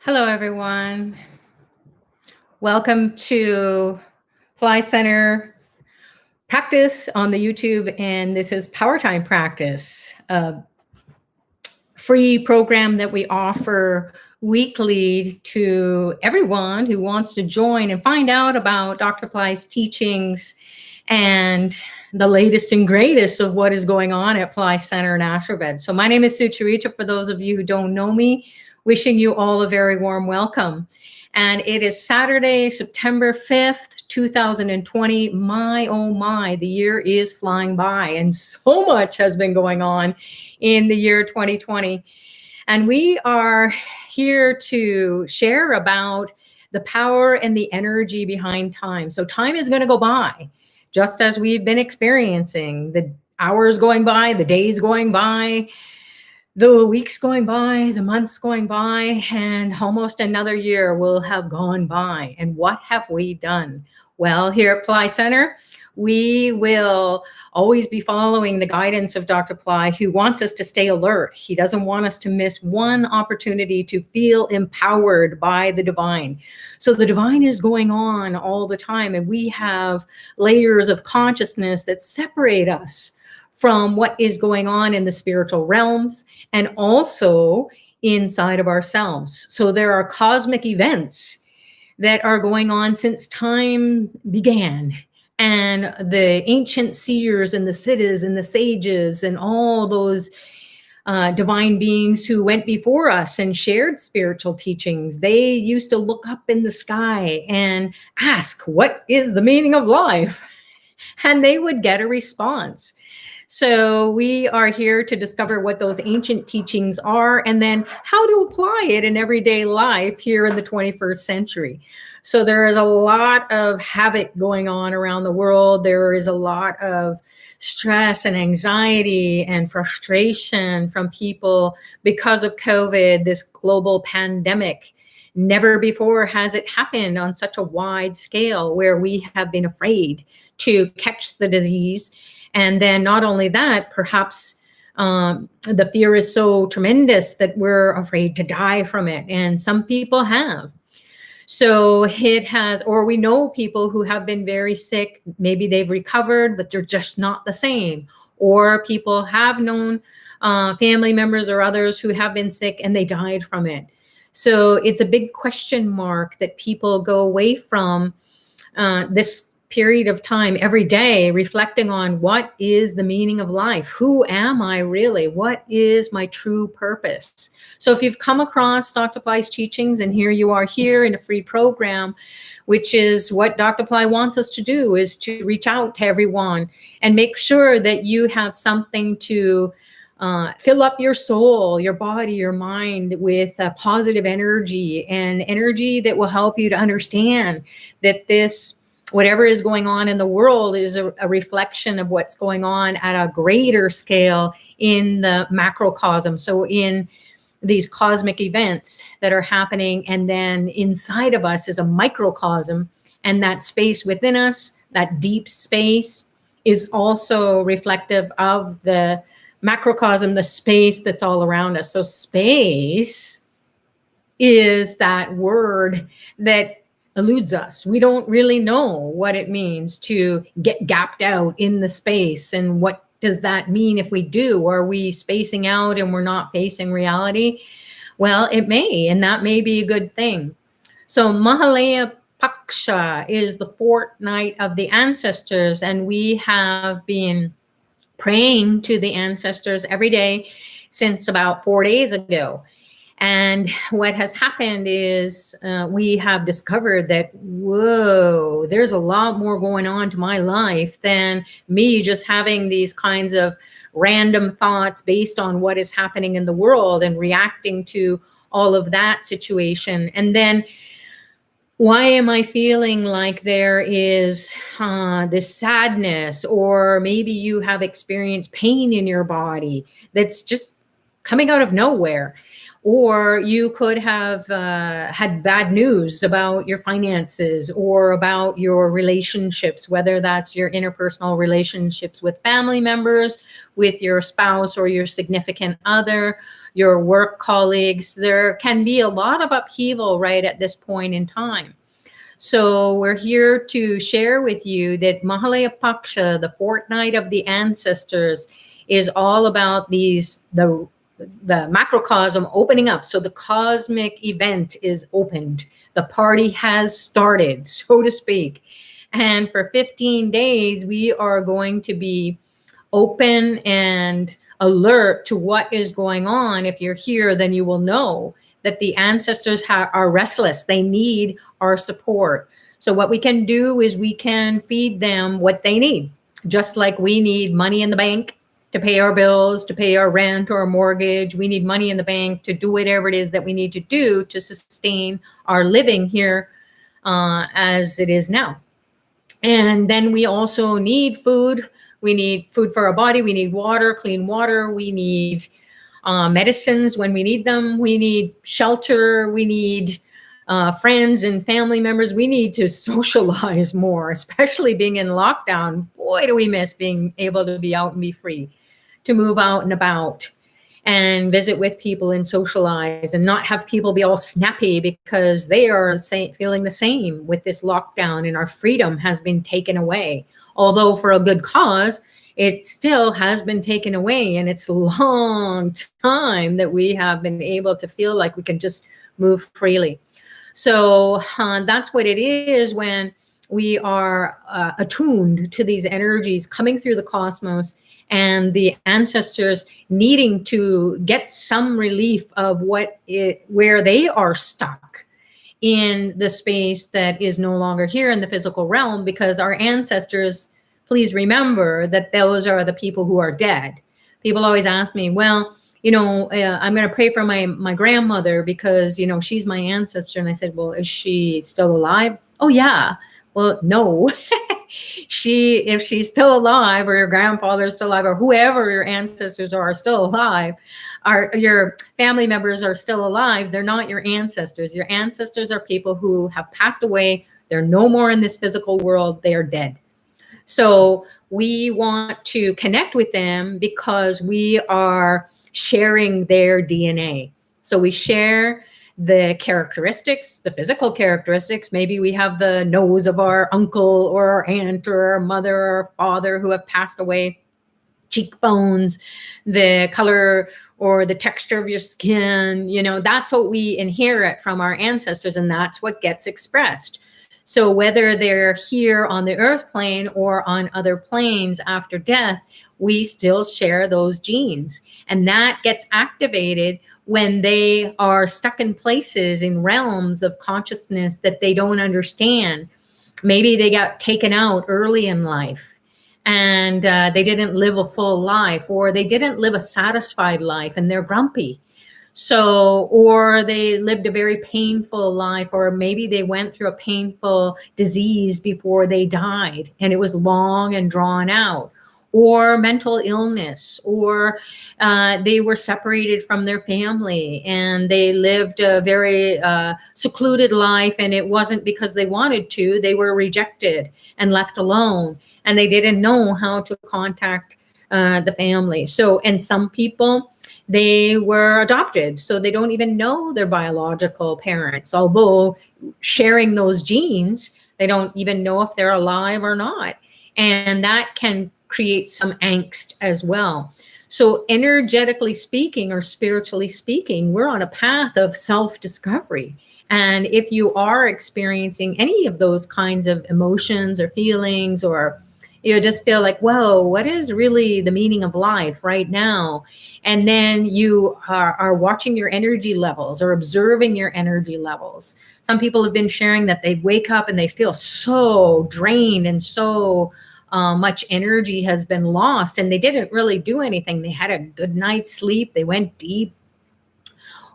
Hello, everyone. Welcome to Fly Center practice on the YouTube, and this is Powertime practice, a free program that we offer weekly to everyone who wants to join and find out about Dr. Ply's teachings and the latest and greatest of what is going on at Fly Center and Astroved. So my name is Sucharita. For those of you who don't know me, wishing you all a very warm welcome. And it is Saturday, September 5th, 2020. My, oh my, the year is flying by and so much has been going on in the year 2020. And we are here to share about the power and the energy behind time. So time is going to go by, just as we've been experiencing, the hours going by, the days going by, the weeks going by, the months going by, and almost another year will have gone by. And what have we done? Well, here at Ply Center, we will always be following the guidance of Dr. Ply, who wants us to stay alert. He doesn't want us to miss one opportunity to feel empowered by the divine. So the divine is going on all the time, and we have layers of consciousness that separate us from what is going on in the spiritual realms and also inside of ourselves. So there are cosmic events that are going on since time began. And the ancient seers and the siddhas and the sages and all those divine beings who went before us and shared spiritual teachings, they used to look up in the sky and ask, what is the meaning of life? And they would get a response. So we are here to discover what those ancient teachings are and then how to apply it in everyday life here in the 21st century. So there is a lot of havoc going on around the world. There is a lot of stress and anxiety and frustration from people because of COVID, this global pandemic. Never before has it happened on such a wide scale where we have been afraid to catch the disease. And then not only that, perhaps the fear is so tremendous that we're afraid to die from it. And some people have. So it has, or we know people who have been very sick, maybe they've recovered, but they're just not the same. Or people have known family members or others who have been sick and they died from it. So it's a big question mark that people go away from this period of time every day reflecting on what is the meaning of life? Who am I really? What is my true purpose? So if you've come across Dr. Ply's teachings and here you are here in a free program, which is what Dr. Ply wants us to do, is to reach out to everyone and make sure that you have something to fill up your soul, your body, your mind with positive energy and energy that will help you to understand that this whatever is going on in the world is a reflection of what's going on at a greater scale in the macrocosm. So in these cosmic events that are happening, and then inside of us is a microcosm, and that space within us, that deep space, is also reflective of the macrocosm, the space that's all around us. So space is that word that eludes us. We don't really know what it means to get gapped out in the space. And what does that mean if we do? Are we spacing out and we're not facing reality? Well, it may, and that may be a good thing. So Mahalaya Paksha is the fortnight of the ancestors, and we have been praying to the ancestors every day since about 4 days ago. And what has happened is we have discovered that, whoa, there's a lot more going on to my life than me just having these kinds of random thoughts based on what is happening in the world and reacting to all of that situation. And then why am I feeling like there is this sadness, or maybe you have experienced pain in your body that's just coming out of nowhere? Or you could have had bad news about your finances or about your relationships, whether that's your interpersonal relationships with family members, with your spouse or your significant other, your work colleagues. There can be a lot of upheaval right at this point in time. So we're here to share with you that Mahalaya Paksha, the fortnight of the ancestors, is all about the macrocosm opening up. So the cosmic event is opened. The party has started, so to speak. And for 15 days, we are going to be open and alert to what is going on. If you're here, then you will know that the ancestors are restless. They need our support. So what we can do is we can feed them what they need, just like we need money in the bank to pay our bills, to pay our rent or our mortgage. We need money in the bank to do whatever it is that we need to do to sustain our living here as it is now. And then we also need food. We need food for our body. We need water, clean water. We need medicines when we need them. We need shelter. We need friends and family members. We need to socialize more, especially being in lockdown. Boy, do we miss being able to be out and be free, to move out and about and visit with people and socialize and not have people be all snappy because they are feeling the same with this lockdown and our freedom has been taken away. Although for a good cause, it still has been taken away, and it's a long time that we have been able to feel like we can just move freely. So that's what it is when we are attuned to these energies coming through the cosmos and the ancestors needing to get some relief of where they are stuck in the space that is no longer here in the physical realm, because our ancestors, please remember that those are the people who are dead. People always ask me, well, I'm going to pray for my grandmother because, she's my ancestor. And I said, well, is she still alive? Oh, yeah. Well, no. If she's still alive, or your grandfather's still alive, or whoever your ancestors are still alive, your family members are still alive, they're not your ancestors. Your ancestors are people who have passed away. They're no more in this physical world. They are dead. So we want to connect with them because we are sharing their DNA. So we share the characteristics, the physical characteristics. Maybe we have the nose of our uncle or our aunt or our mother or father who have passed away, cheekbones, the color or the texture of your skin. That's what we inherit from our ancestors, and that's what gets expressed. So whether they're here on the earth plane or on other planes after death, we still share those genes. And that gets activated when they are stuck in places, in realms of consciousness that they don't understand. Maybe they got taken out early in life and they didn't live a full life, or they didn't live a satisfied life and they're grumpy. So, or they lived a very painful life, or maybe they went through a painful disease before they died and it was long and drawn out, or mental illness, or they were separated from their family and they lived a very secluded life, and it wasn't because they wanted to. They were rejected and left alone, and they didn't know how to contact the family. So, and some people, they were adopted, so they don't even know their biological parents. Although sharing those genes, they don't even know if they're alive or not. And that can create some angst as well. So energetically speaking, or spiritually speaking, we're on a path of self-discovery. And if you are experiencing any of those kinds of emotions or feelings, or you just feel like, whoa, what is really the meaning of life right now? And then you are watching your energy levels or observing your energy levels. Some people have been sharing that they wake up and they feel so drained and so much energy has been lost, and they didn't really do anything. They had a good night's sleep. They went deep,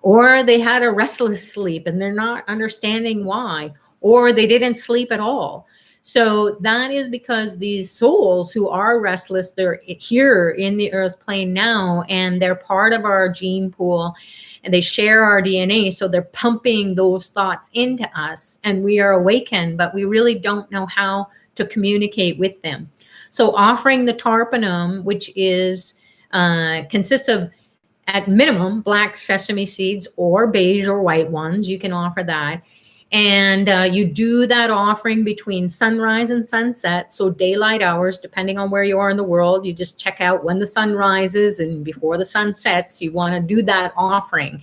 or they had a restless sleep and they're not understanding why, or they didn't sleep at all. So that is because these souls who are restless, they're here in the earth plane now, and they're part of our gene pool, and they share our DNA. So they're pumping those thoughts into us, and we are awakened, but we really don't know how to communicate with them. So offering the tarpanum, which is Consists of, at minimum, black sesame seeds or beige or white ones. You can offer that. And you do that offering between sunrise and sunset, so daylight hours, depending on where you are in the world. You just check out when the sun rises, and before the sun sets, you want to do that offering.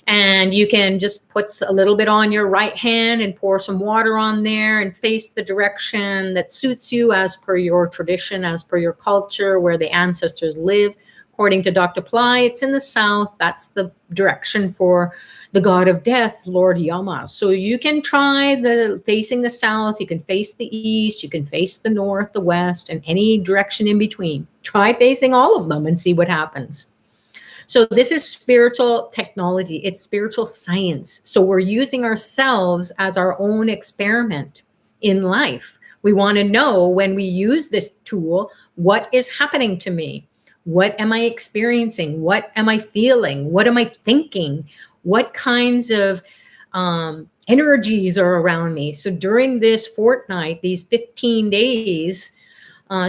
And you can just put a little bit on your right hand and pour some water on there and face the direction that suits you as per your tradition, as per your culture, where the ancestors live. According to Dr. Ply, it's in the south. That's the direction for the god of death, Lord Yama. So you can try facing the south, you can face the east, you can face the north, the west, and any direction in between. Try facing all of them and see what happens. So this is spiritual technology. It's spiritual science. So we're using ourselves as our own experiment in life. We want to know, when we use this tool, what is happening to me? What am I experiencing? What am I feeling? What am I thinking? What kinds of energies are around me? So during this fortnight, these 15 days,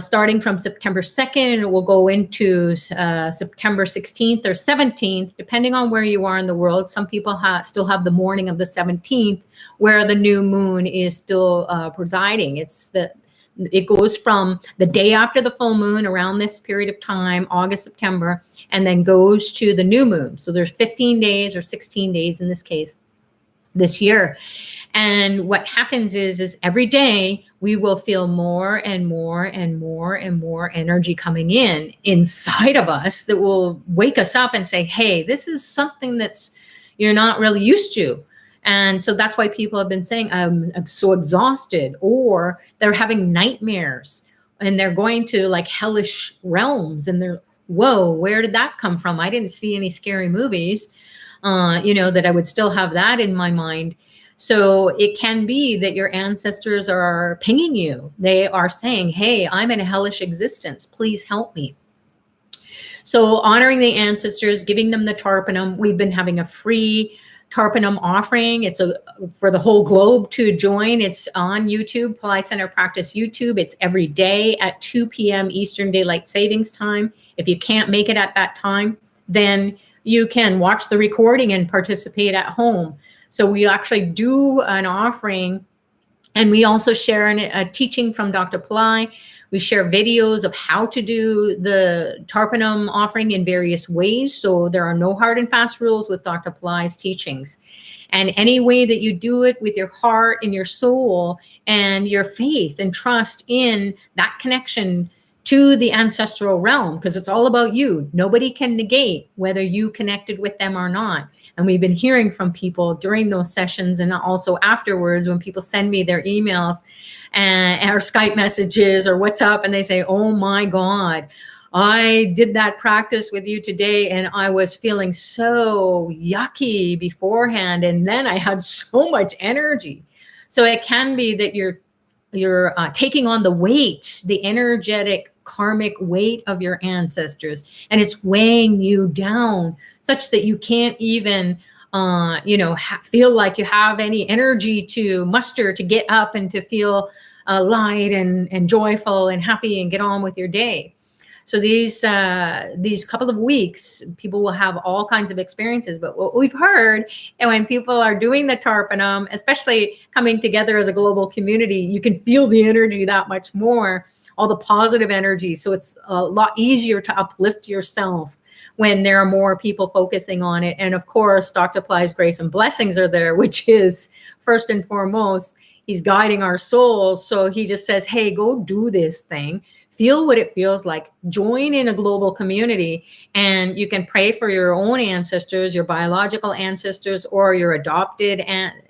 starting from September 2nd, it will go into September 16th or 17th, depending on where you are in the world. Some people still have the morning of the 17th, where the new moon is still presiding. It goes from the day after the full moon, around this period of time, August, September, and then goes to the new moon. So there's 15 days or 16 days in this case, this year. And what happens is every day we will feel more and more and more and more energy coming in inside of us that will wake us up and say, hey, this is something that's you're not really used to. And so that's why people have been saying, I'm so exhausted, or they're having nightmares and they're going to like hellish realms, and they're, whoa, where did that come from? I didn't see any scary movies, that I would still have that in my mind. So it can be that your ancestors are pinging you. They are saying, hey, I'm in a hellish existence. Please help me. So honoring the ancestors, giving them the tarpanum. We've been having a free tarpanum offering. It's for the whole globe to join. It's on YouTube, Pali Center Practice YouTube. It's every day at 2 p.m. Eastern Daylight Savings Time. If you can't make it at that time, then you can watch the recording and participate at home. So we actually do an offering, and we also share a teaching from Dr. Ply. We share videos of how to do the tarpanum offering in various ways. So there are no hard and fast rules with Dr. Ply's teachings. And any way that you do it with your heart and your soul and your faith and trust in that connection to the ancestral realm, because it's all about you. Nobody can negate whether you connected with them or not. And we've been hearing from people during those sessions and also afterwards when people send me their emails and or Skype messages or WhatsApp, and they say, oh my God, I did that practice with you today and I was feeling so yucky beforehand, and then I had so much energy. So it can be that you're taking on the weight, the energetic karmic weight of your ancestors, and it's weighing you down such that you can't even feel like you have any energy to muster to get up and to feel light and joyful and happy and get on with your day. So these couple of weeks, people will have all kinds of experiences. But what we've heard, and when people are doing the tarpanum, especially coming together as a global community, you can feel the energy that much more, all the positive energy. So it's a lot easier to uplift yourself when there are more people focusing on it. And of course, Dr. Ply's grace and blessings are there, which is first and foremost, he's guiding our souls. So he just says, hey, go do this thing. Feel what it feels like. Join in a global community, and you can pray for your own ancestors, your biological ancestors, or your adopted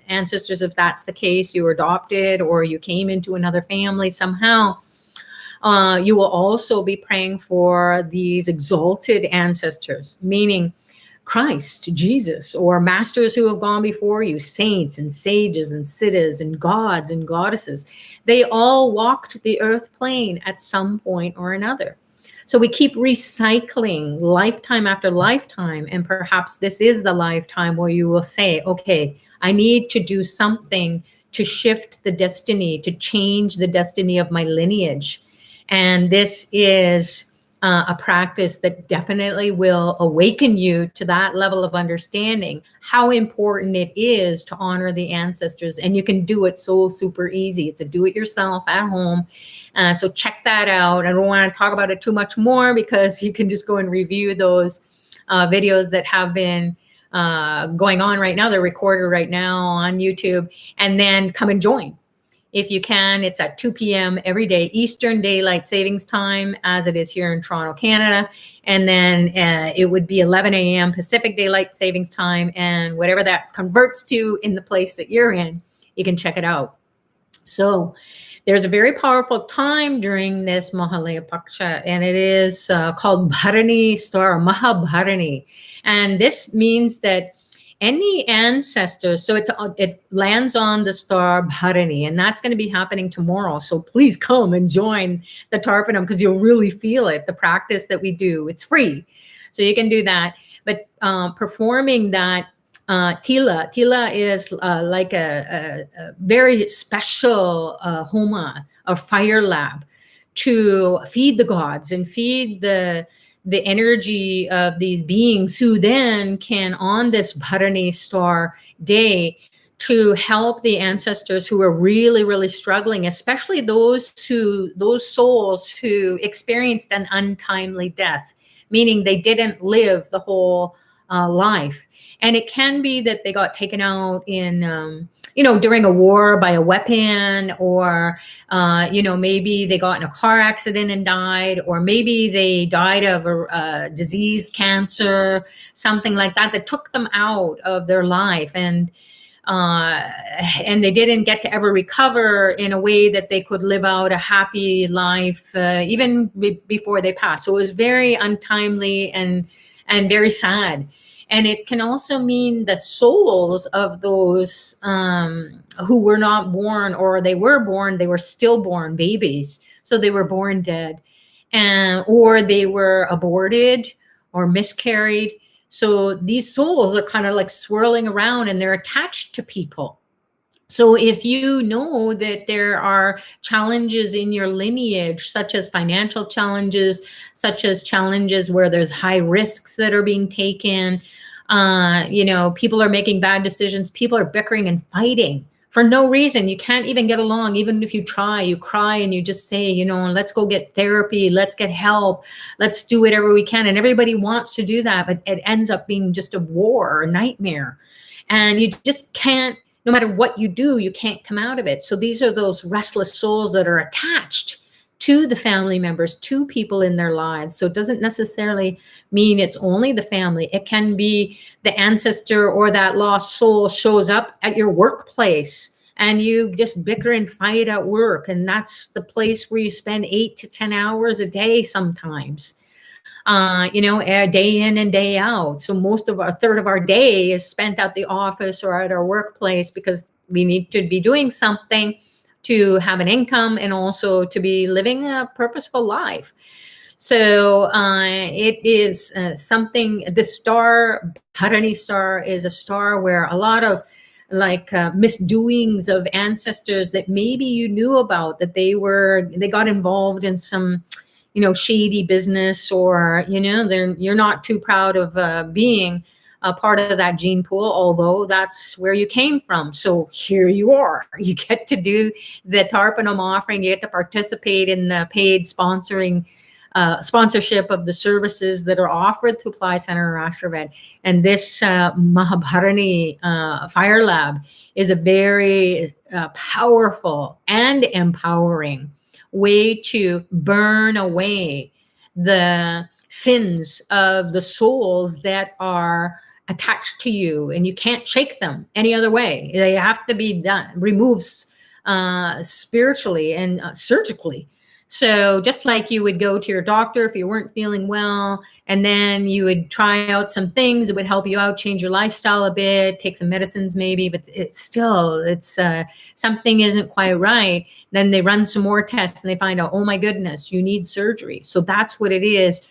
ancestors. If that's the case, you were adopted or you came into another family somehow. You will also be praying for these exalted ancestors, meaning Christ, Jesus, or masters who have gone before you, saints and sages and siddhas and gods and goddesses. They all walked the earth plane at some point or another. So we keep recycling lifetime after lifetime, and perhaps this is the lifetime where you will say, okay, I need to do something to shift the destiny, to change the destiny of my lineage. And this is a practice that definitely will awaken you to that level of understanding how important it is to honor the ancestors. And you can do it so super easy. It's a do-it-yourself at home. So check that out. I don't want to talk about it too much more because you can just go and review those videos that have been going on right now. They're recorded right now on YouTube, and then come and join. If you can, it's at 2 p.m. every day, Eastern Daylight Savings Time, as it is here in Toronto, Canada. And then it would be 11 a.m. Pacific Daylight Savings Time. And whatever that converts to in the place that you're in, you can check it out. So there's a very powerful time during this Mahalaya Paksha, and it is called Bharani Star, Mahabharani. And this means that any ancestors, so it lands on the star Bharani, and that's going to be happening tomorrow. So please come and join the Tarpanam because you'll really feel it. The practice that we do, it's free, so you can do that. But performing that Tila is like a very special homa, a fire lab, to feed the gods and feed the energy of these beings who then can, on this Bharani star day, to help the ancestors who are really, really struggling, especially those souls who experienced an untimely death, meaning they didn't live the whole life. And it can be that they got taken out in, during a war by a weapon, or, maybe they got in a car accident and died, or maybe they died of a disease, cancer, something like that took them out of their life. And they didn't get to ever recover in a way that they could live out a happy life, even before they passed. So it was very untimely and very sad. And it can also mean the souls of those who were not born, or they were stillborn babies. So they were born dead, or they were aborted or miscarried. So these souls are kind of like swirling around, and they're attached to people. So if you know that there are challenges in your lineage, such as financial challenges, such as challenges where there's high risks that are being taken, people are making bad decisions, people are bickering and fighting for no reason. You can't even get along. Even if you try, you cry and you just say, let's go get therapy, let's get help, let's do whatever we can. And everybody wants to do that, but it ends up being just a war or a nightmare. And you just can't, no matter what you do, you can't come out of it. So these are those restless souls that are attached to the family members, to people in their lives. So it doesn't necessarily mean it's only the family. It can be the ancestor or that lost soul shows up at your workplace, and you just bicker and fight at work. And that's the place where you spend 8 to 10 hours a day sometimes. A day in and day out. So a third of our day is spent at the office or at our workplace, because we need to be doing something to have an income and also to be living a purposeful life. So it is something, the star, Bharani star, is a star where a lot of misdoings of ancestors that maybe you knew about, that they got involved in some shady business, or you're not too proud of being a part of that gene pool, although that's where you came from. So here you are. You get to do the Tarpanam offering. You get to participate in the paid sponsorship of the services that are offered through Ply Center or Ashravet. And this Mahabharani Fire Lab is a very powerful and empowering way to burn away the sins of the souls that are attached to you, and you can't shake them any other way. They have to be removed spiritually and surgically. So just like you would go to your doctor if you weren't feeling well, and then you would try out some things that would help you out, change your lifestyle a bit, take some medicines maybe, but it's something isn't quite right. Then they run some more tests and they find out, oh my goodness, you need surgery. So that's what it is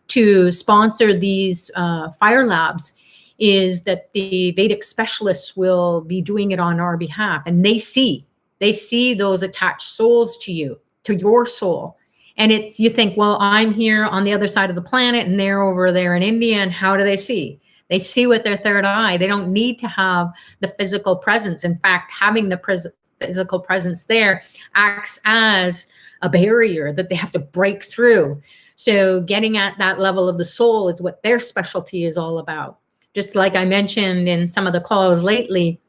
to sponsor these fire labs, is that the Vedic specialists will be doing it on our behalf, and they see those attached souls to you, to your soul, And it's, you think, well, I'm here on the other side of the planet and they're over there in India, and how do they see? They see with their third eye. They don't need to have the physical presence. In fact, having the physical presence there acts as a barrier that they have to break through. So getting at that level of the soul is what their specialty is all about. Just like I mentioned in some of the calls lately,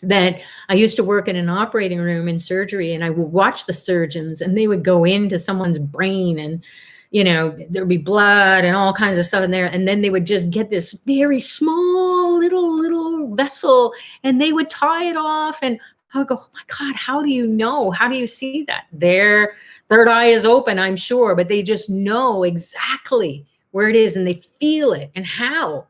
that I used to work in an operating room in surgery, and I would watch the surgeons, and they would go into someone's brain, and there'd be blood and all kinds of stuff in there, and then they would just get this very small little vessel, and they would tie it off, and I would go, oh my God, how do you know? How do you see that? Their third eye is open, I'm sure, but they just know exactly where it is, and they feel it, and how.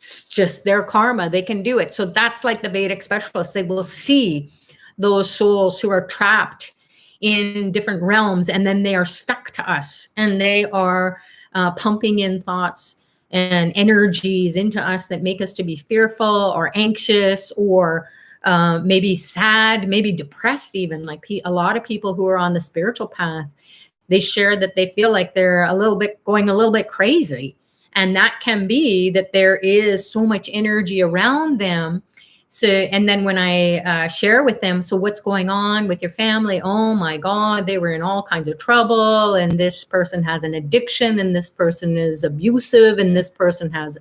It's just their karma. They can do it. So that's like the Vedic specialists. They will see those souls who are trapped in different realms, and then they are stuck to us, and they are pumping in thoughts and energies into us that make us to be fearful or anxious, or maybe sad, maybe depressed even. Like a lot of people who are on the spiritual path, they share that they feel like they're going a little bit crazy. And that can be that there is so much energy around them. So, and then when I share with them, so what's going on with your family? Oh my God, they were in all kinds of trouble, and this person has an addiction, and this person is abusive, and this person has,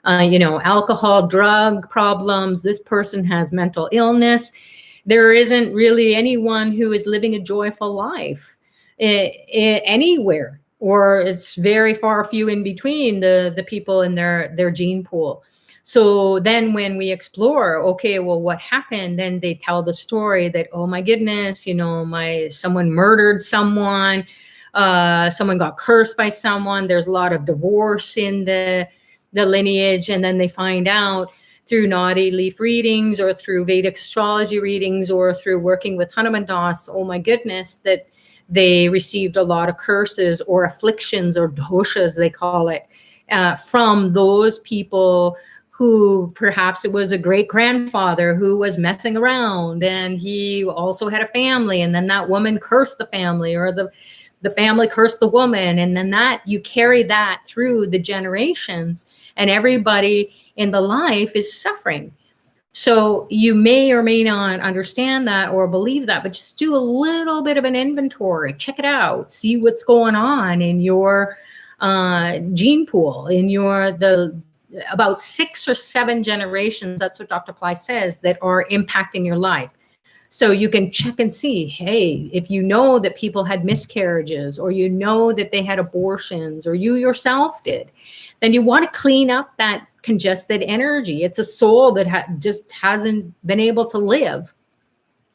alcohol, drug problems. This person has mental illness. There isn't really anyone who is living a joyful life anywhere. Or it's very far few in between the people in their gene pool. So then when we explore, okay, well, what happened? Then they tell the story that, oh my goodness, someone murdered someone, someone got cursed by someone. There's a lot of divorce in the lineage. And then they find out through Nadi leaf readings, or through Vedic astrology readings, or through working with Hanuman Das, oh my goodness, that they received a lot of curses or afflictions, or doshas, they call it, from those people who perhaps it was a great grandfather who was messing around, and he also had a family, and then that woman cursed the family, or the family cursed the woman. And then that you carry that through the generations, and everybody in the life is suffering. So you may or may not understand that or believe that, but just do a little bit of an inventory. Check it out. See what's going on in your gene pool, in about 6 or 7 generations. That's what Dr. Ply says, that are impacting your life. So you can check and see, hey, if you know that people had miscarriages, or you know that they had abortions, or you yourself did, then you want to clean up that congested energy. It's a soul that just hasn't been able to live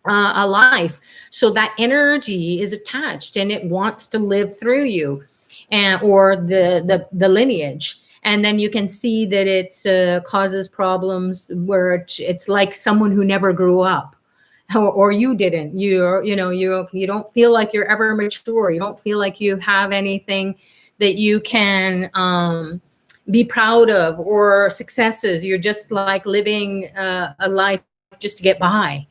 a life. So that energy is attached, and it wants to live through you, or the lineage. And then you can see that it causes problems where it's like someone who never grew up, or you didn't. You don't feel like you're ever mature. You don't feel like you have anything that you can be proud of, or successes. You're just like living a life just to get by.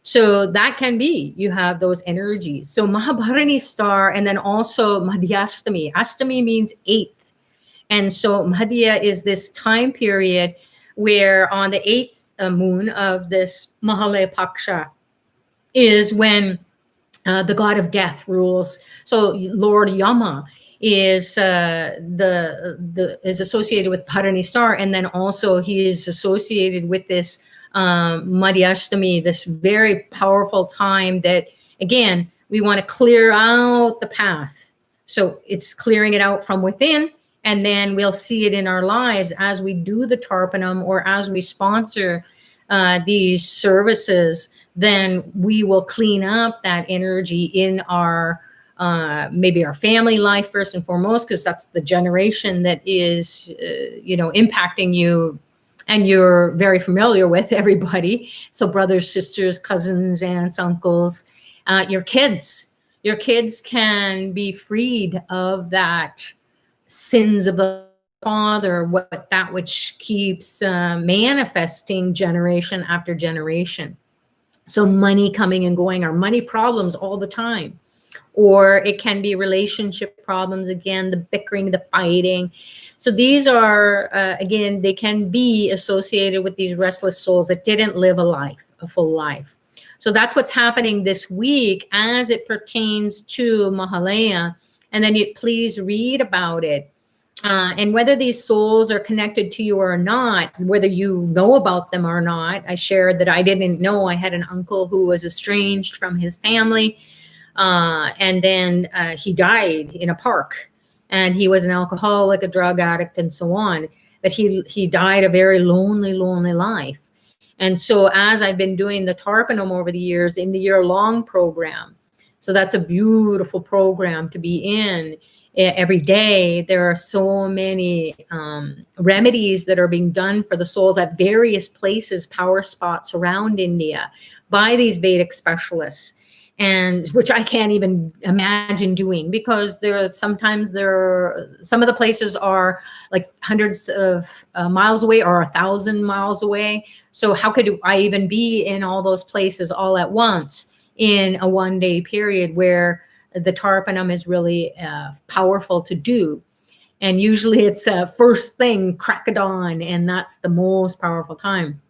So that can be, you have those energies. So Mahabharani star, and then also Madhyastami. Astami means 8th. And so Madhya is this time period where on the 8th moon of this Mahalaya Paksha is when the god of death rules. So Lord Yama is is associated with Bharani star, and then also he is associated with this Madhyashtami, this very powerful time that, again, we want to clear out the path. So it's clearing it out from within, and then we'll see it in our lives as we do the Tarpanam, or as we sponsor these services. Then we will clean up that energy in our maybe our family life first and foremost, because that's the generation that is, impacting you, and you're very familiar with everybody. So brothers, sisters, cousins, aunts, uncles, your kids can be freed of that sins of the father, that which keeps manifesting generation after generation. So money coming and going, our money problems all the time. or it can be relationship problems, again, the bickering, the fighting. So these are, again, they can be associated with these restless souls that didn't live a full life. So that's what's happening this week as it pertains to Mahalaya. And then please read about it. And whether these souls are connected to you or not, whether you know about them or not. I shared that I didn't know. I had an uncle who was estranged from his family. And then he died in a park. And he was an alcoholic, a drug addict, and so on. But he died a very lonely, lonely life. And so as I've been doing the Tarpon over the years in the year-long program, so that's a beautiful program to be in. Every day, there are so many remedies that are being done for the souls at various places, power spots around India by these Vedic specialists, and which I can't even imagine doing, because some of the places are like hundreds of miles away or 1,000 miles away. So how could I even be in all those places all at once in a one-day period where the Tarpanam is really powerful to do? And usually it's first thing, crack of dawn, and that's the most powerful time,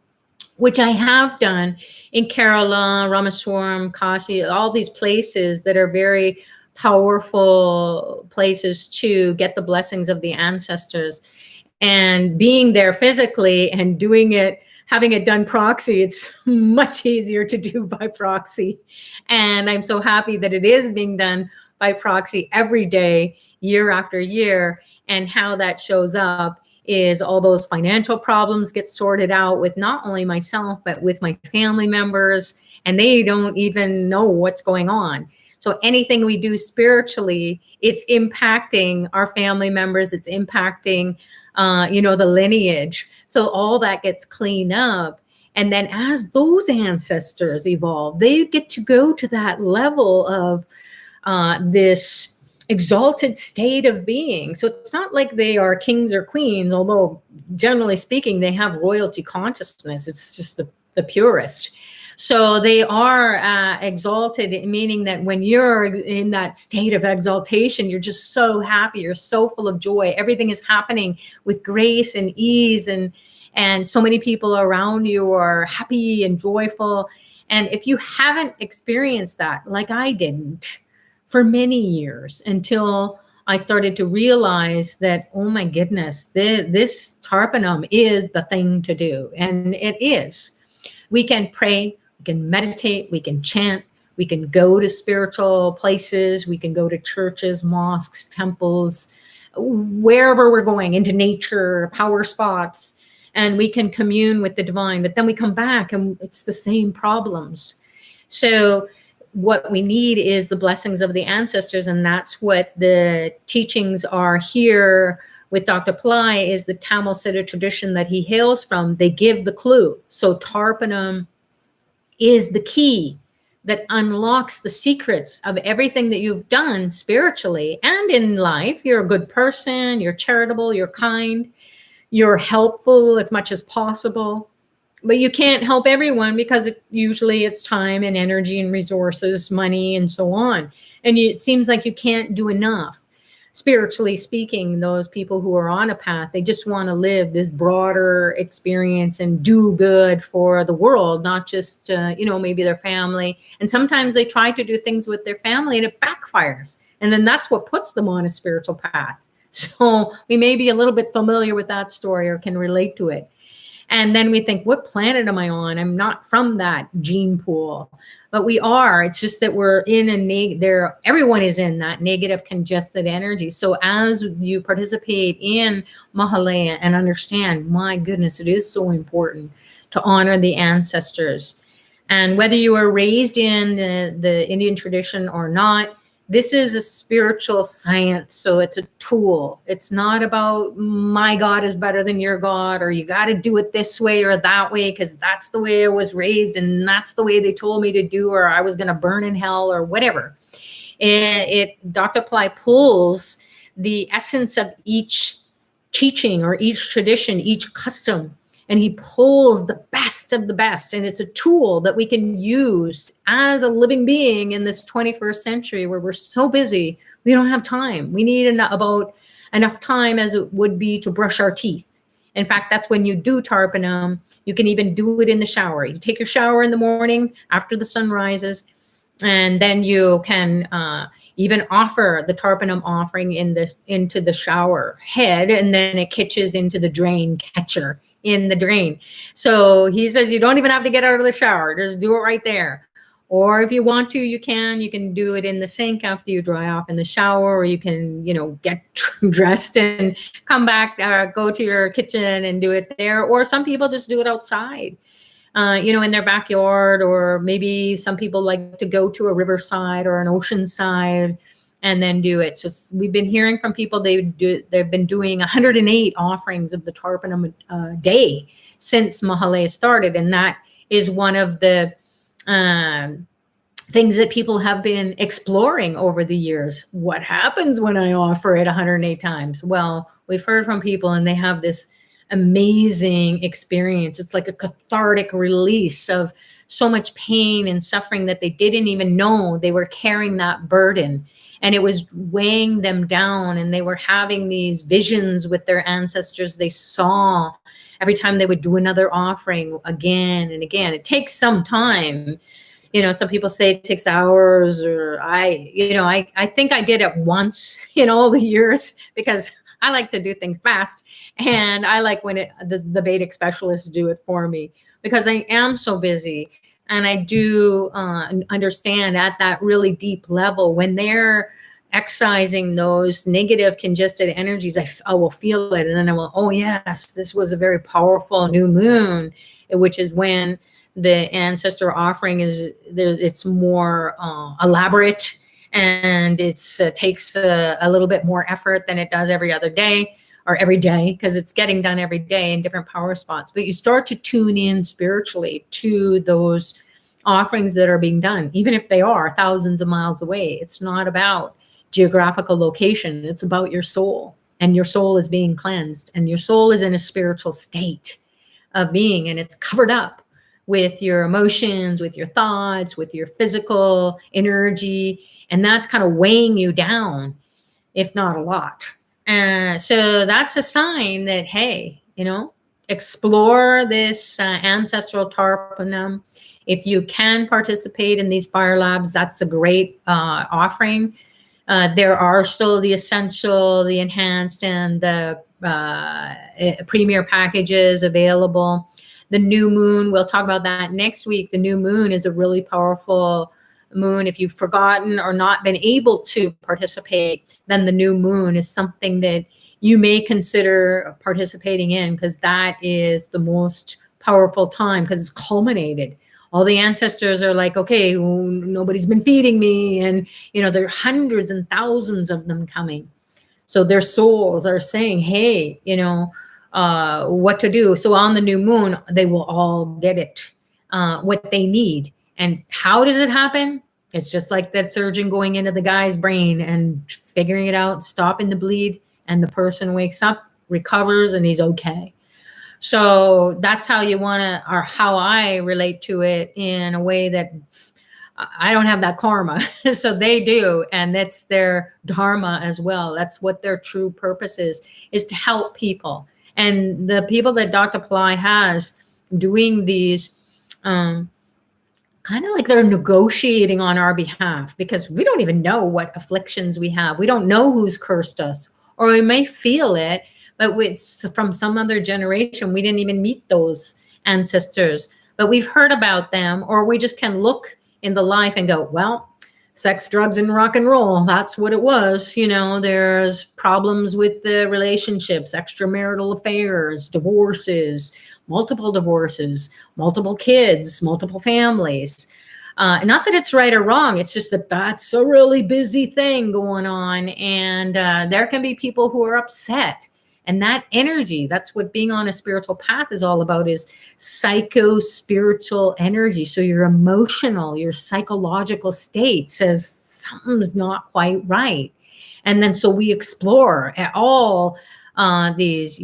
which I have done in Kerala, Ramaswaram, Kashi, all these places that are very powerful places to get the blessings of the ancestors. And being there physically and doing it, having it done proxy, it's much easier to do by proxy. And I'm so happy that it is being done by proxy every day, year after year. And how that shows up is all those financial problems get sorted out with not only myself, but with my family members, and they don't even know what's going on. So anything we do spiritually, it's impacting our family members, it's impacting the lineage. So all that gets cleaned up. And then as those ancestors evolve, they get to go to that level of this exalted state of being. So it's not like they are kings or queens, although generally speaking, they have royalty consciousness. It's just the purest. So they are exalted, meaning that when you're in that state of exaltation, you're just so happy, you're so full of joy. Everything is happening with grace and ease, and so many people around you are happy and joyful. And if you haven't experienced that, like I didn't, for many years, until I started to realize that, oh my goodness, this Tarpanam is the thing to do. And it is. We can pray, we can meditate, we can chant, we can go to spiritual places, we can go to churches, mosques, temples, wherever we're going, into nature, power spots, and we can commune with the divine. But then we come back and it's the same problems. So what we need is the blessings of the ancestors, and that's what the teachings are here with Dr. Pillai, is the Tamil Siddha tradition that he hails from. They give the clue. So Tarpanam is the key that unlocks the secrets of everything that you've done spiritually and in life. You're a good person, you're charitable, you're kind, you're helpful as much as possible. But you can't help everyone because usually it's time and energy and resources, money, and so on. And it seems like you can't do enough. Spiritually speaking, those people who are on a path, they just want to live this broader experience and do good for the world, not just, maybe their family. And sometimes they try to do things with their family and it backfires. And then that's what puts them on a spiritual path. So we may be a little bit familiar with that story or can relate to it. And then we think, what planet am I on? I'm not from that gene pool. But we are. It's just that we're in everyone is in that negative congested energy. So as you participate in Mahalaya and understand, my goodness, it is so important to honor the ancestors. And whether you were raised in the Indian tradition or not, this is a spiritual science, so it's a tool. It's not about my God is better than your God, or you got to do it this way or that way because that's the way I was raised and that's the way they told me to do, or I was going to burn in hell or whatever. And Dr. Pillai pulls the essence of each teaching or each tradition, each custom, and he pulls the best of the best. And it's a tool that we can use as a living being in this 21st century where we're so busy, we don't have time. We need about enough time as it would be to brush our teeth. In fact, that's when you do tarpon. You can even do it in the shower. You take your shower in the morning after the sun rises, and then you can even offer the tarpon offering into the shower head, and then it catches into the drain catcher in the drain. So he says you don't even have to get out of the shower. Just do it right there. Or if you want to, you can do it in the sink after you dry off in the shower, or you can, get dressed and come back, go to your kitchen and do it there. Or some people just do it outside, in their backyard, or maybe some people like to go to a riverside or an ocean side and then do it. So we've been hearing from people, they've been doing 108 offerings of the tarpon a day since Mahale started. And that is one of the things that people have been exploring over the years. What happens when I offer it 108 times? Well, we've heard from people and they have this amazing experience. It's like a cathartic release of so much pain and suffering that they didn't even know they were carrying that burden. And it was weighing them down, and they were having these visions with their ancestors they saw every time they would do another offering again and again. It takes some time. Some people say it takes hours, or I think I did it once in all the years because I like to do things fast, and I like when the Vedic specialists do it for me because I am so busy. And I do understand at that really deep level when they're excising those negative congested energies, I will feel it. And then I will, oh yes, this was a very powerful new moon, which is when the ancestor offering it's more elaborate, and it takes a little bit more effort than it does every other day or every day, because it's getting done every day in different power spots. But you start to tune in spiritually to those offerings that are being done, even if they are thousands of miles away. It's not about geographical location. It's about your soul, and your soul is being cleansed, and your soul is in a spiritual state of being, and it's covered up with your emotions, with your thoughts, with your physical energy. And that's kind of weighing you down, if not a lot. So that's a sign that, hey, explore this ancestral tarpon. If you can participate in these fire labs, that's a great offering. There are still the essential, the enhanced, and the premier packages available. The new moon, we'll talk about that next week. The new moon is a really powerful moon. If you've forgotten or not been able to participate, then the new moon is something that you may consider participating in, because that is the most powerful time, because it's culminated. All the ancestors are like, okay, nobody's been feeding me. And, there are hundreds and thousands of them coming. So their souls are saying, hey, what to do. So on the new moon, they will all get it, what they need. And how does it happen? It's just like that surgeon going into the guy's brain and figuring it out, stopping the bleed, and the person wakes up, recovers, and he's okay. So that's how you want to, or how I relate to it, in a way that I don't have that karma. So they do, and that's their dharma as well. That's what their true purpose is to help people. And the people that Dr. Pillai has doing these, kind of like they're negotiating on our behalf, because we don't even know what afflictions we have. We don't know who's cursed us, or we may feel it, but it's from some other generation. We didn't even meet those ancestors, but we've heard about them, or we just can look in the life and go, well, sex, drugs, and rock and roll, that's what it was. There's problems with the relationships, extramarital affairs, divorces, multiple kids, multiple families. Not that it's right or wrong. It's just that that's a really busy thing going on. And there can be people who are upset. And that energy, that's what being on a spiritual path is all about, is psycho-spiritual energy. So your emotional, your psychological state says something's not quite right. And then so we explore at all these,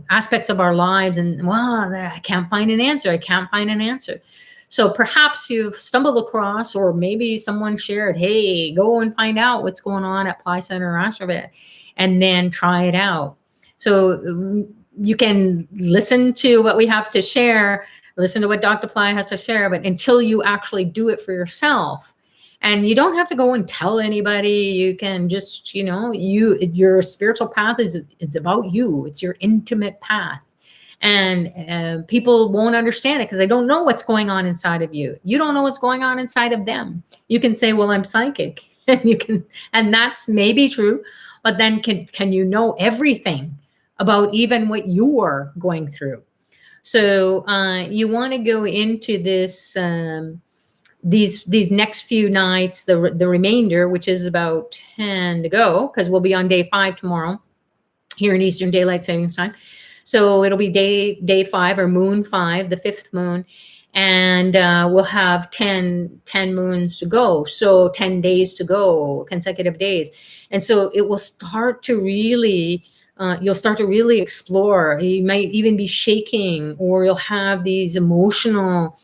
aspects of our lives, and well, I can't find an answer. I can't find an answer. So perhaps you've stumbled across, or maybe someone shared, hey, go and find out what's going on at Ply Center or Astrovet, and then try it out. So you can listen to what we have to share, listen to what Dr. Ply has to share, but until you actually do it for yourself, and you don't have to go and tell anybody, you can just, your spiritual path is about you. It's your intimate path. And people won't understand it because they don't know what's going on inside of you. You don't know what's going on inside of them. You can say, well, I'm psychic. And that's maybe true, but then can you know everything about even what you're going through? So you want to go into this, these next few nights, the remainder, which is about 10 to go, because we'll be on day 5 tomorrow here in Eastern Daylight Savings Time. So it'll be day 5, or moon 5, the 5th moon. And we'll have 10 moons to go. So 10 days to go, consecutive days. And so it will start to really, you'll start to really explore. You might even be shaking, or you'll have these emotional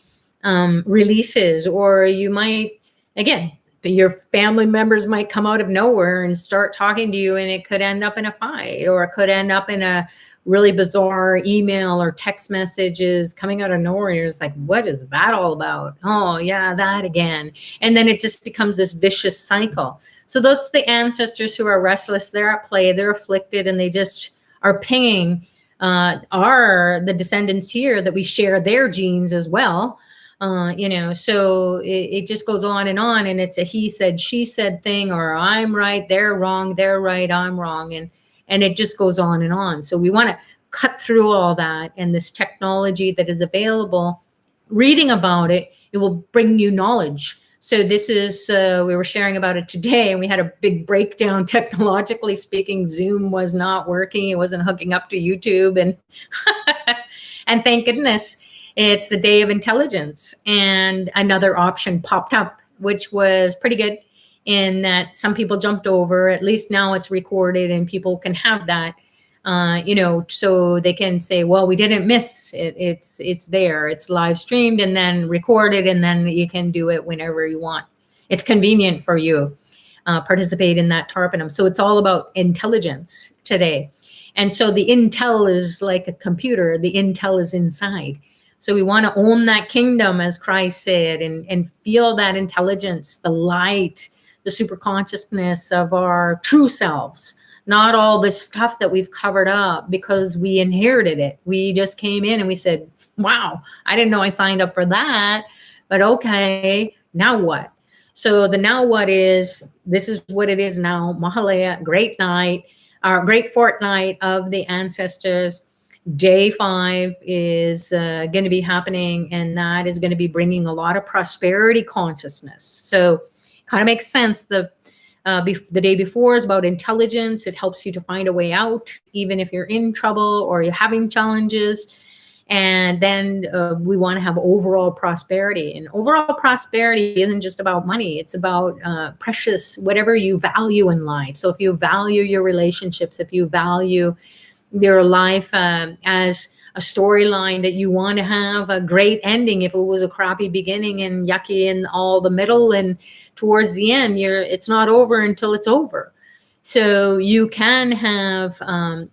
releases, or you might, again, your family members might come out of nowhere and start talking to you, and it could end up in a fight, or it could end up in a really bizarre email or text messages coming out of nowhere. You're just like, what is that all about? Oh yeah, that again. And then it just becomes this vicious cycle. So that's the ancestors who are restless. They're at play, they're afflicted, and they just are pinging are the descendants here that we share their genes as well. So it just goes on, and it's a he said, she said thing, or I'm right, they're wrong, they're right, I'm wrong. And it just goes on and on. So we want to cut through all that, and this technology that is available, reading about it, it will bring you knowledge. So this is, we were sharing about it today, and we had a big breakdown. Technologically speaking, Zoom was not working. It wasn't hooking up to YouTube. And thank goodness it's the day of intelligence. And another option popped up, which was pretty good, in that some people jumped over. At least now it's recorded and people can have that, so they can say, well, we didn't miss it. It's there. It's live streamed and then recorded, and then you can do it whenever you want. It's convenient for you. Participate in that Tarpanum. So it's all about intelligence today. And so the intel is like a computer. The intel is inside. So we want to own that kingdom, as Christ said, and feel that intelligence, the light, the super consciousness of our true selves, not all this stuff that we've covered up because we inherited it. We just came in and we said, wow, I didn't know I signed up for that, but okay, now what? So the now what is, this is what it is now. Mahalaya, great night, our great fortnight of the ancestors. Day 5 is going to be happening, and that is going to be bringing a lot of prosperity consciousness. So kind of makes sense. The day before is about intelligence. It helps you to find a way out, even if you're in trouble or you're having challenges. And then we want to have overall prosperity. And overall prosperity isn't just about money. It's about precious, whatever you value in life. So if you value your relationships, if you value your life as a storyline that you want to have a great ending, if it was a crappy beginning and yucky in all the middle and towards the end, it's not over until it's over. So you can have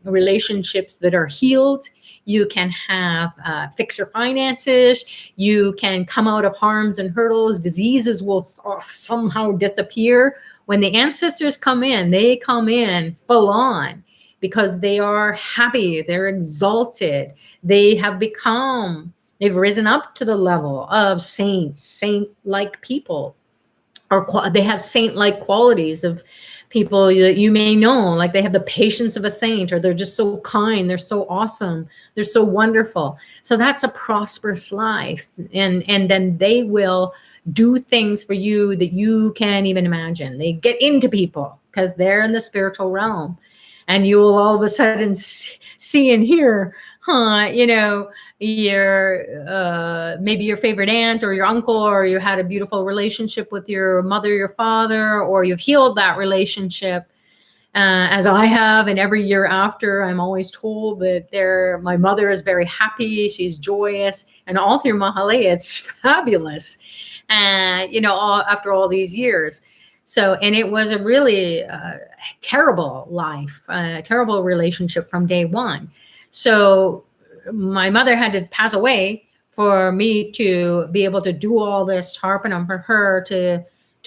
relationships that are healed. You can have fix your finances. You can come out of harms and hurdles. Diseases will somehow disappear. When the ancestors come in, they come in full on, because they are happy, they're exalted, they've risen up to the level of saints, saint-like people, or they have saint-like qualities of people that you may know, like they have the patience of a saint, or they're just so kind, they're so awesome, they're so wonderful. So that's a prosperous life. And then they will do things for you that you can't even imagine. They get into people because they're in the spiritual realm. And you will all of a sudden see and hear, your maybe your favorite aunt or your uncle, or you had a beautiful relationship with your mother, your father, or you've healed that relationship. as I have, and every year after, I'm always told that my mother is very happy, she's joyous, and all through Mahale, it's fabulous. After all these years. So, and it was a really terrible life, terrible relationship from day one. So my mother had to pass away for me to be able to do all this tarpon, and for her to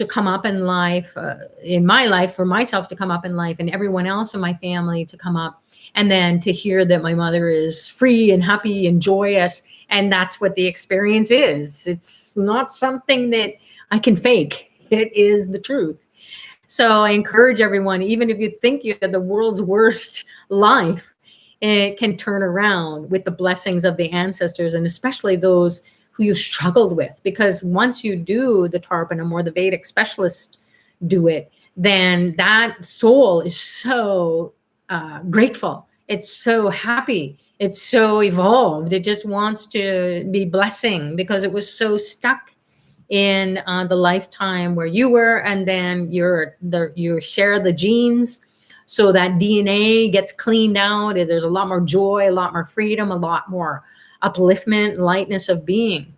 come up in life, in my life, for myself to come up in life, and everyone else in my family to come up, and then to hear that my mother is free and happy and joyous. And that's what the experience is. It's not something that I can fake. It is the truth. So I encourage everyone, even if you think you have the world's worst life, it can turn around with the blessings of the ancestors, and especially those who you struggled with. Because once you do the Tarpanam, or the Vedic specialists do it, then that soul is so grateful. It's so happy. It's so evolved. It just wants to be blessing because it was so stuck in the lifetime where you were, and then you share the genes, so that DNA gets cleaned out. There's a lot more joy, a lot more freedom, a lot more upliftment, lightness of being.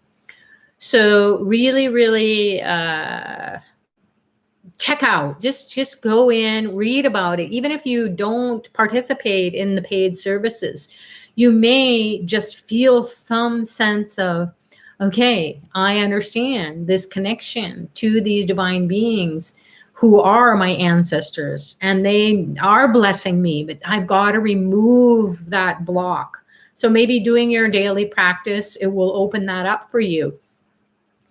So really, really check out, just go in, read about it. Even if you don't participate in the paid services, you may just feel some sense of, okay, I understand this connection to these divine beings who are my ancestors, and they are blessing me, but I've got to remove that block. So maybe doing your daily practice, it will open that up for you.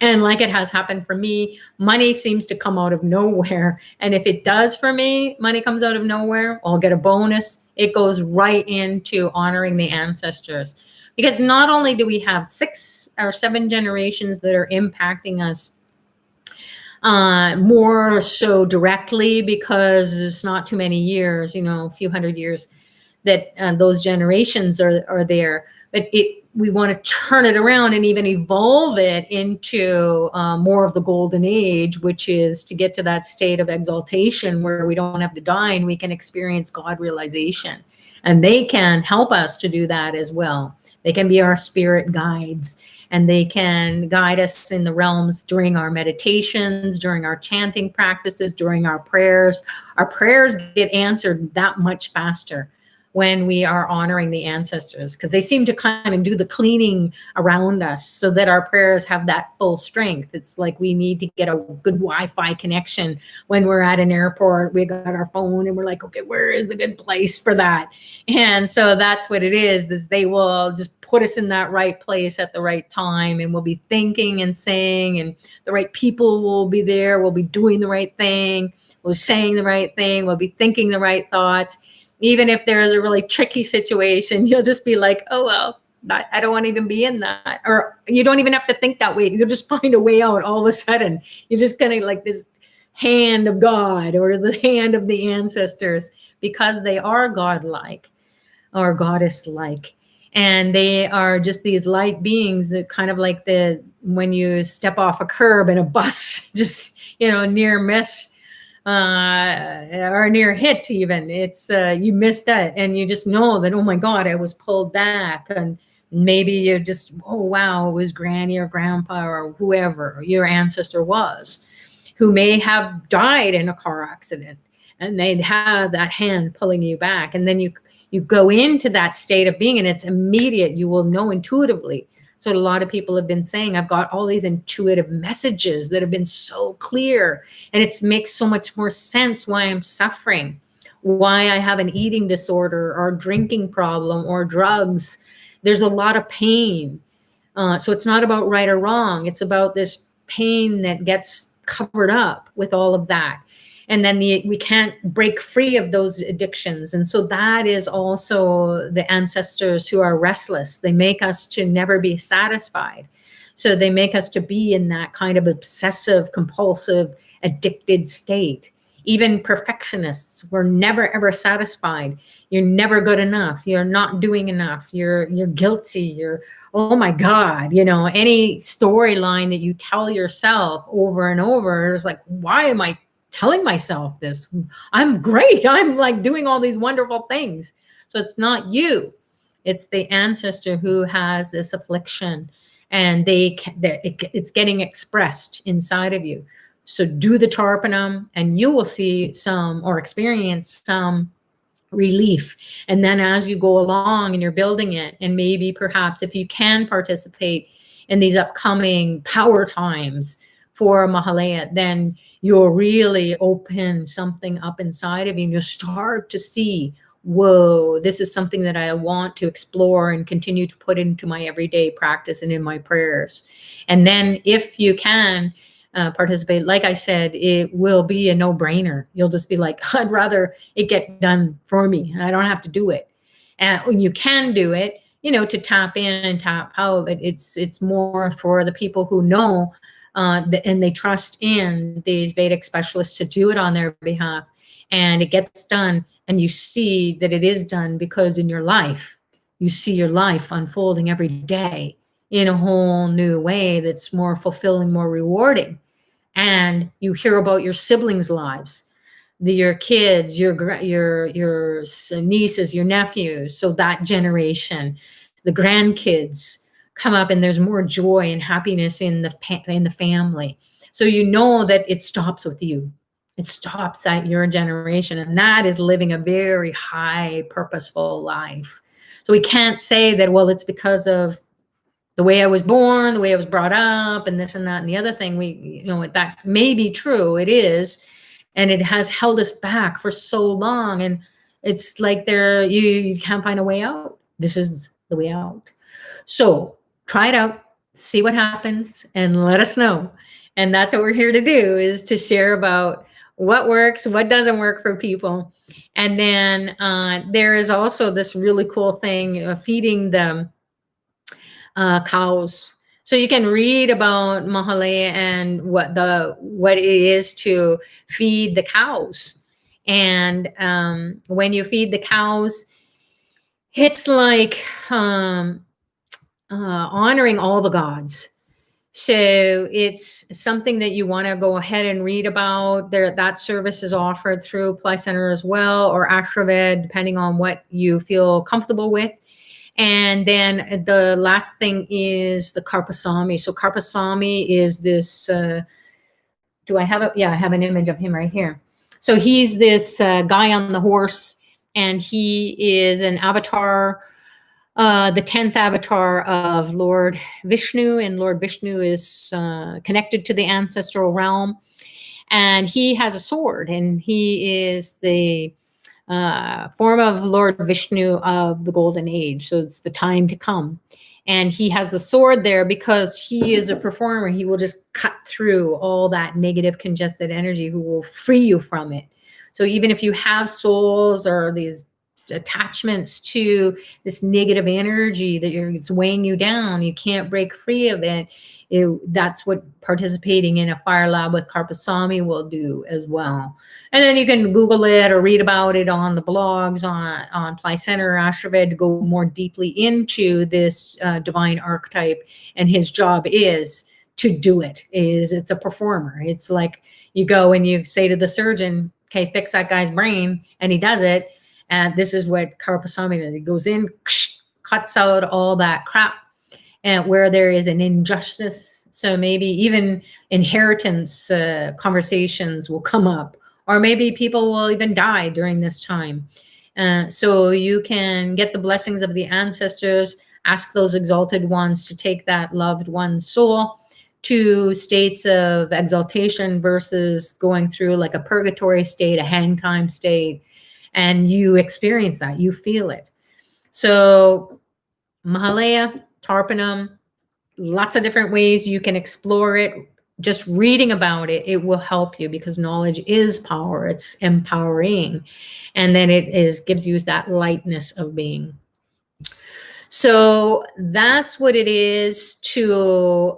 And like it has happened for me, money seems to come out of nowhere. And if it does for me, money comes out of nowhere, I'll get a bonus. It goes right into honoring the ancestors. Because not only do we have 6 or 7 generations that are impacting us more so directly, because it's not too many years, a few hundred years that those generations are there. But we want to turn it around and even evolve it into more of the golden age, which is to get to that state of exaltation where we don't have to die and we can experience God realization. And they can help us to do that as well. They can be our spirit guides, and they can guide us in the realms during our meditations, during our chanting practices, during our prayers. Our prayers get answered that much faster when we are honoring the ancestors, because they seem to kind of do the cleaning around us so that our prayers have that full strength. It's like we need to get a good Wi-Fi connection when we're at an airport. We got our phone and we're like, okay, where is the good place for that? And so that's what it is they will just put us in that right place at the right time, and we'll be thinking and saying, and the right people will be there. We'll be doing the right thing. We'll be saying the right thing. We'll be thinking the right thoughts. Even if there's a really tricky situation, you'll just be like, oh, well, I don't want to even be in that. Or you don't even have to think that way. You'll just find a way out all of a sudden. You're just kind of like this hand of God or the hand of the ancestors, because they are godlike or goddess-like. And they are just these light beings that kind of like when you step off a curb in a bus, just, near miss. Or near hit even. It's you missed it, and you just know that, oh my God, I was pulled back. And maybe you just, oh wow, it was granny or grandpa or whoever your ancestor was, who may have died in a car accident, and they'd have that hand pulling you back. And then you go into that state of being, and it's immediate. You will know intuitively. So a lot of people have been saying, I've got all these intuitive messages that have been so clear, and it makes so much more sense why I'm suffering, why I have an eating disorder or drinking problem or drugs. There's a lot of pain. So it's not about right or wrong. It's about this pain that gets covered up with all of that. And then we can't break free of those addictions. And so that is also the ancestors who are restless. They make us to never be satisfied. So they make us to be in that kind of obsessive, compulsive, addicted state. Even perfectionists were never, ever satisfied. You're never good enough. You're not doing enough. You're guilty. You're, oh my God, any storyline that you tell yourself over and over is like, why am I telling myself this. I'm great. I'm like doing all these wonderful things. So it's not you. It's the ancestor who has this affliction, and it's getting expressed inside of you. So do the tarpanam, and you will see some or experience some relief. And then as you go along and you're building it, and maybe perhaps if you can participate in these upcoming power times for Mahalaya, then you'll really open something up inside of you, and you'll start to see, whoa, this is something that I want to explore and continue to put into my everyday practice and in my prayers. And then if you can participate, like I said, it will be a no-brainer. You'll just be like, I'd rather it get done for me. I don't have to do it. And when you can do it, you know, to tap in and tap out, but it's more for the people who know and they trust in these Vedic specialists to do it on their behalf. And it gets done, and you see that it is done, because in your life, you see your life unfolding every day in a whole new way that's more fulfilling, more rewarding. And you hear about your siblings' lives, your kids, your nieces, your nephews. So that generation, the grandkids come up, and there's more joy and happiness in the family. So you know that it stops with you. It stops at your generation, and that is living a very high, purposeful life. So we can't say that, well, it's because of the way I was born, the way I was brought up, and this and that and the other thing. We, you know, that may be true. It is, and it has held us back for so long. And it's like you can't find a way out. This is the way out. So try it out, see what happens, and let us know. And that's what we're here to do, is to share about what works, what doesn't work for people. And then there is also this really cool thing of feeding them cows. So you can read about Mahalaya and what it is to feed the cows. And when you feed the cows, it's like honoring all the gods. So it's something that you want to go ahead and read about. That service is offered through Apply Center as well, or Ashraved, depending on what you feel comfortable with. And then the last thing is the Karpasami. So Karpasami is this, do I have it? Yeah, I have an image of him right here. So he's this guy on the horse, and he is an avatar, the 10th avatar of Lord Vishnu, and Lord Vishnu is connected to the ancestral realm. And he has a sword, and he is the form of Lord Vishnu of the golden age. So it's the time to come. And he has the sword there because he is a performer. He will just cut through all that negative congested energy, who will free you from it. So even if you have souls or these attachments to this negative energy that it's weighing you down, you can't break free of it. That's what participating in a fire lab with Karpasami will do as well. And then you can Google it or read about it on the blogs on Apply Center or Ashraved to go more deeply into this divine archetype. And his job is to do it. It's a performer. It's like you go and you say to the surgeon, okay, fix that guy's brain, and he does it. And this is what Karpasami does. He goes in, cuts out all that crap, and where there is an injustice. So maybe even inheritance conversations will come up, or maybe people will even die during this time. So you can get the blessings of the ancestors, ask those exalted ones to take that loved one's soul to states of exaltation versus going through like a purgatory state, a hang time state. And you experience that, you feel it. So Mahalaya, Tarpanam, lots of different ways you can explore it. Just reading about it, it will help you, because knowledge is power. It's empowering. And then it gives you that lightness of being. So that's what it is to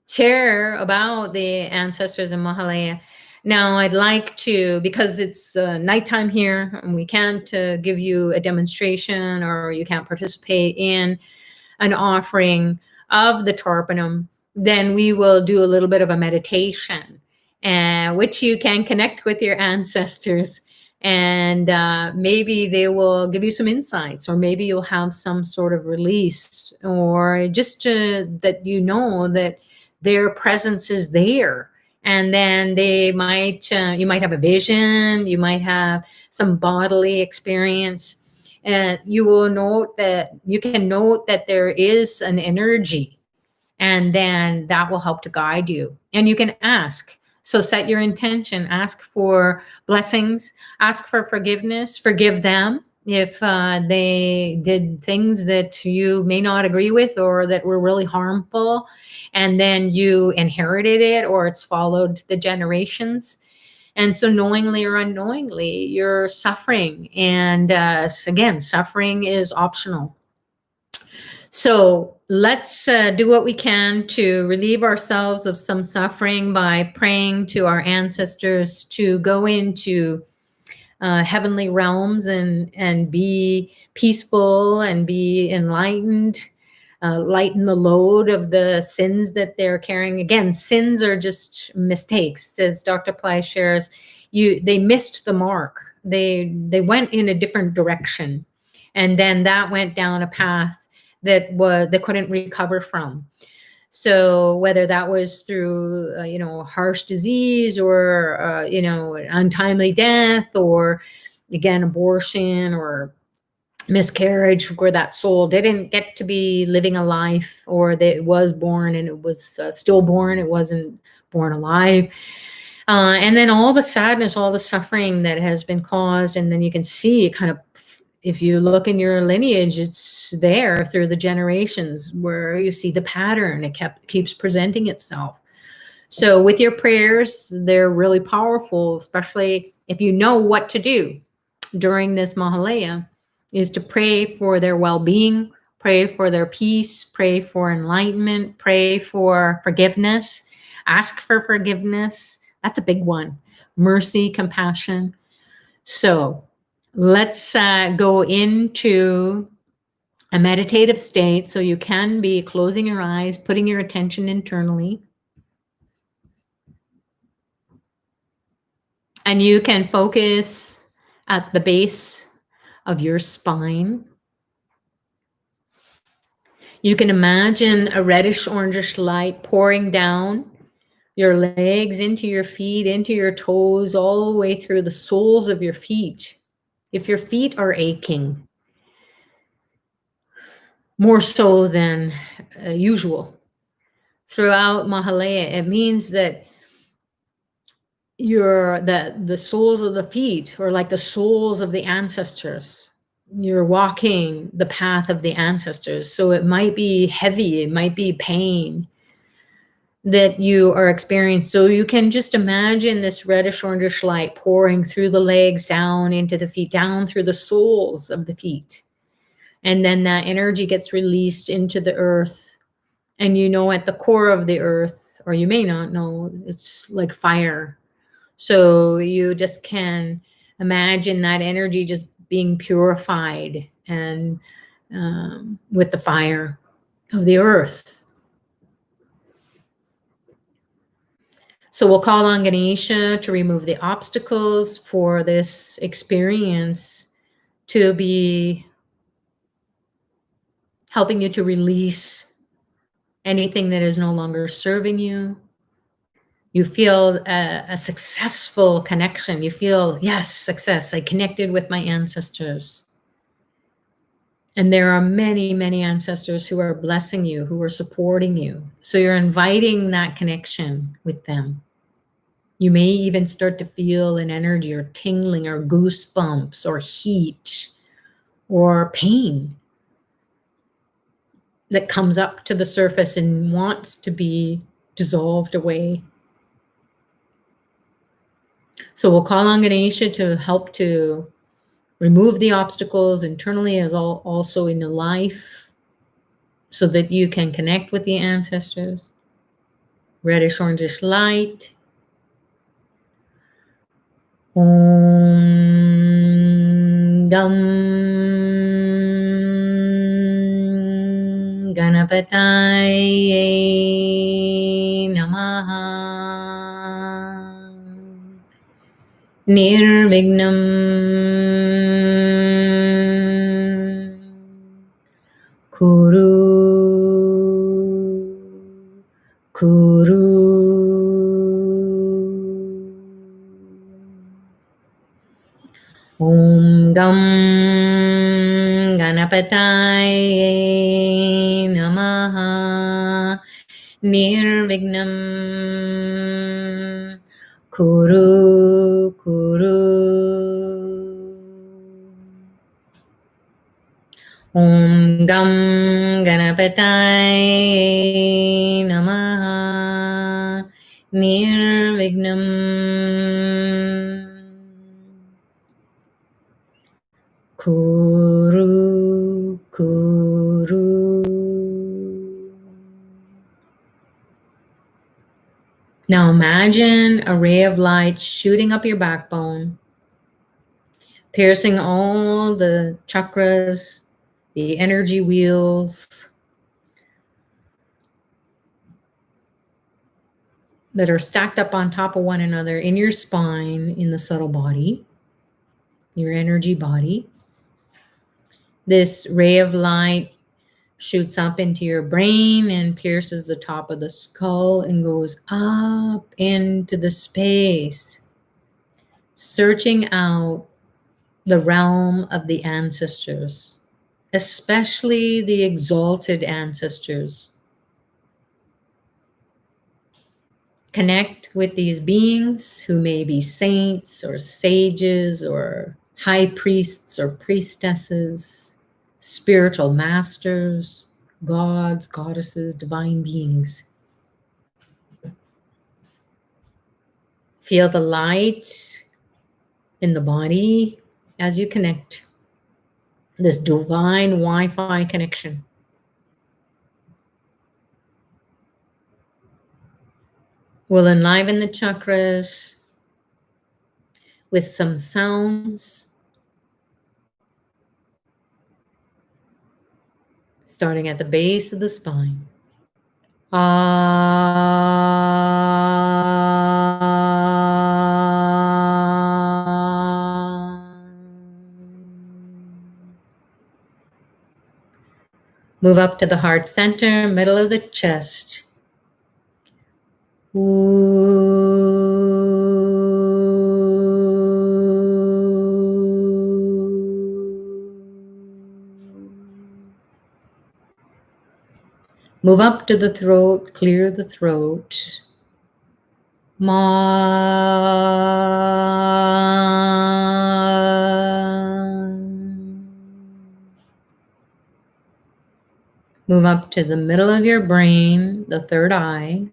share about the ancestors in Mahalaya. Now, I'd like to, because it's nighttime here, and we can't give you a demonstration, or you can't participate in an offering of the Tarpanam, then we will do a little bit of a meditation. which you can connect with your ancestors, and maybe they will give you some insights, or maybe you'll have some sort of release, or just that you know that their presence is there. And then they might, you might have a vision, you might have some bodily experience, and you will note that you can note that there is an energy, and then that will help to guide you. And you can ask. So set your intention, ask for blessings, ask for forgiveness, forgive them if they did things that you may not agree with or that were really harmful, and then you inherited it or it's followed the generations. And so knowingly or unknowingly, you're suffering. And again, suffering is optional. So let's do what we can to relieve ourselves of some suffering by praying to our ancestors to go into heavenly realms and be peaceful and be enlightened, lighten the load of the sins that they're carrying. Again, sins are just mistakes, as Dr. Ply shares. They missed the mark. They went in a different direction, and then that went down a path that they couldn't recover from. So whether that was through harsh disease, or untimely death, or again abortion or miscarriage, where that soul didn't get to be living a life, or that it was born and it was stillborn, it wasn't born alive. And then all the sadness, all the suffering that has been caused, and then you can see it kind of, if you look in your lineage, it's there through the generations where you see the pattern. It keeps presenting itself. So with your prayers, they're really powerful, especially if you know what to do during this Mahalaya, is to pray for their well-being, pray for their peace, pray for enlightenment, pray for forgiveness, ask for forgiveness. That's a big one. Mercy, compassion. So let's go into a meditative state. So you can be closing your eyes, putting your attention internally. And you can focus at the base of your spine. You can imagine a reddish orangish light pouring down your legs, into your feet, into your toes, all the way through the soles of your feet. If your feet are aching, more so than usual throughout Mahalaya, it means that the soles of the feet are like the souls of the ancestors. You're walking the path of the ancestors. So it might be heavy, it might be pain that you are experiencing. So you can just imagine this reddish orangish light pouring through the legs, down into the feet, down through the soles of the feet. And then that energy gets released into the earth. And at the core of the earth, or you may not know, it's like fire. So you just can imagine that energy just being purified and with the fire of the earth. So we'll call on Ganesha to remove the obstacles for this experience, to be helping you to release anything that is no longer serving you. You feel a successful connection. You feel, yes, success. I connected with my ancestors. And there are many, many ancestors who are blessing you, who are supporting you. So you're inviting that connection with them. You may even start to feel an energy or tingling or goosebumps or heat or pain that comes up to the surface and wants to be dissolved away. So we'll call on Ganesha to help to remove the obstacles internally as also in the life, so that you can connect with the ancestors. Reddish orangish light. Om Gam Ganapataye Namaha. Nirvignam Kuru Kuru Om Gam Ganapataye Namaha Nirvignam Kuru Kuru Om Gam Ganapataye Namaha Nirvignam Kuru Kuru. Now imagine a ray of light shooting up your backbone, piercing all the chakras, the energy wheels that are stacked up on top of one another in your spine, in the subtle body, your energy body. This ray of light shoots up into your brain and pierces the top of the skull and goes up into the space, searching out the realm of the ancestors, especially the exalted ancestors. Connect with these beings who may be saints or sages or high priests or priestesses, spiritual masters, gods, goddesses, divine beings. Feel the light in the body as you connect. This divine Wi-Fi connection. We'll enliven the chakras with some sounds, starting at the base of the spine. Move up to the heart center, middle of the chest. Move up to the throat, clear the throat. Move up to the middle of your brain, the third eye.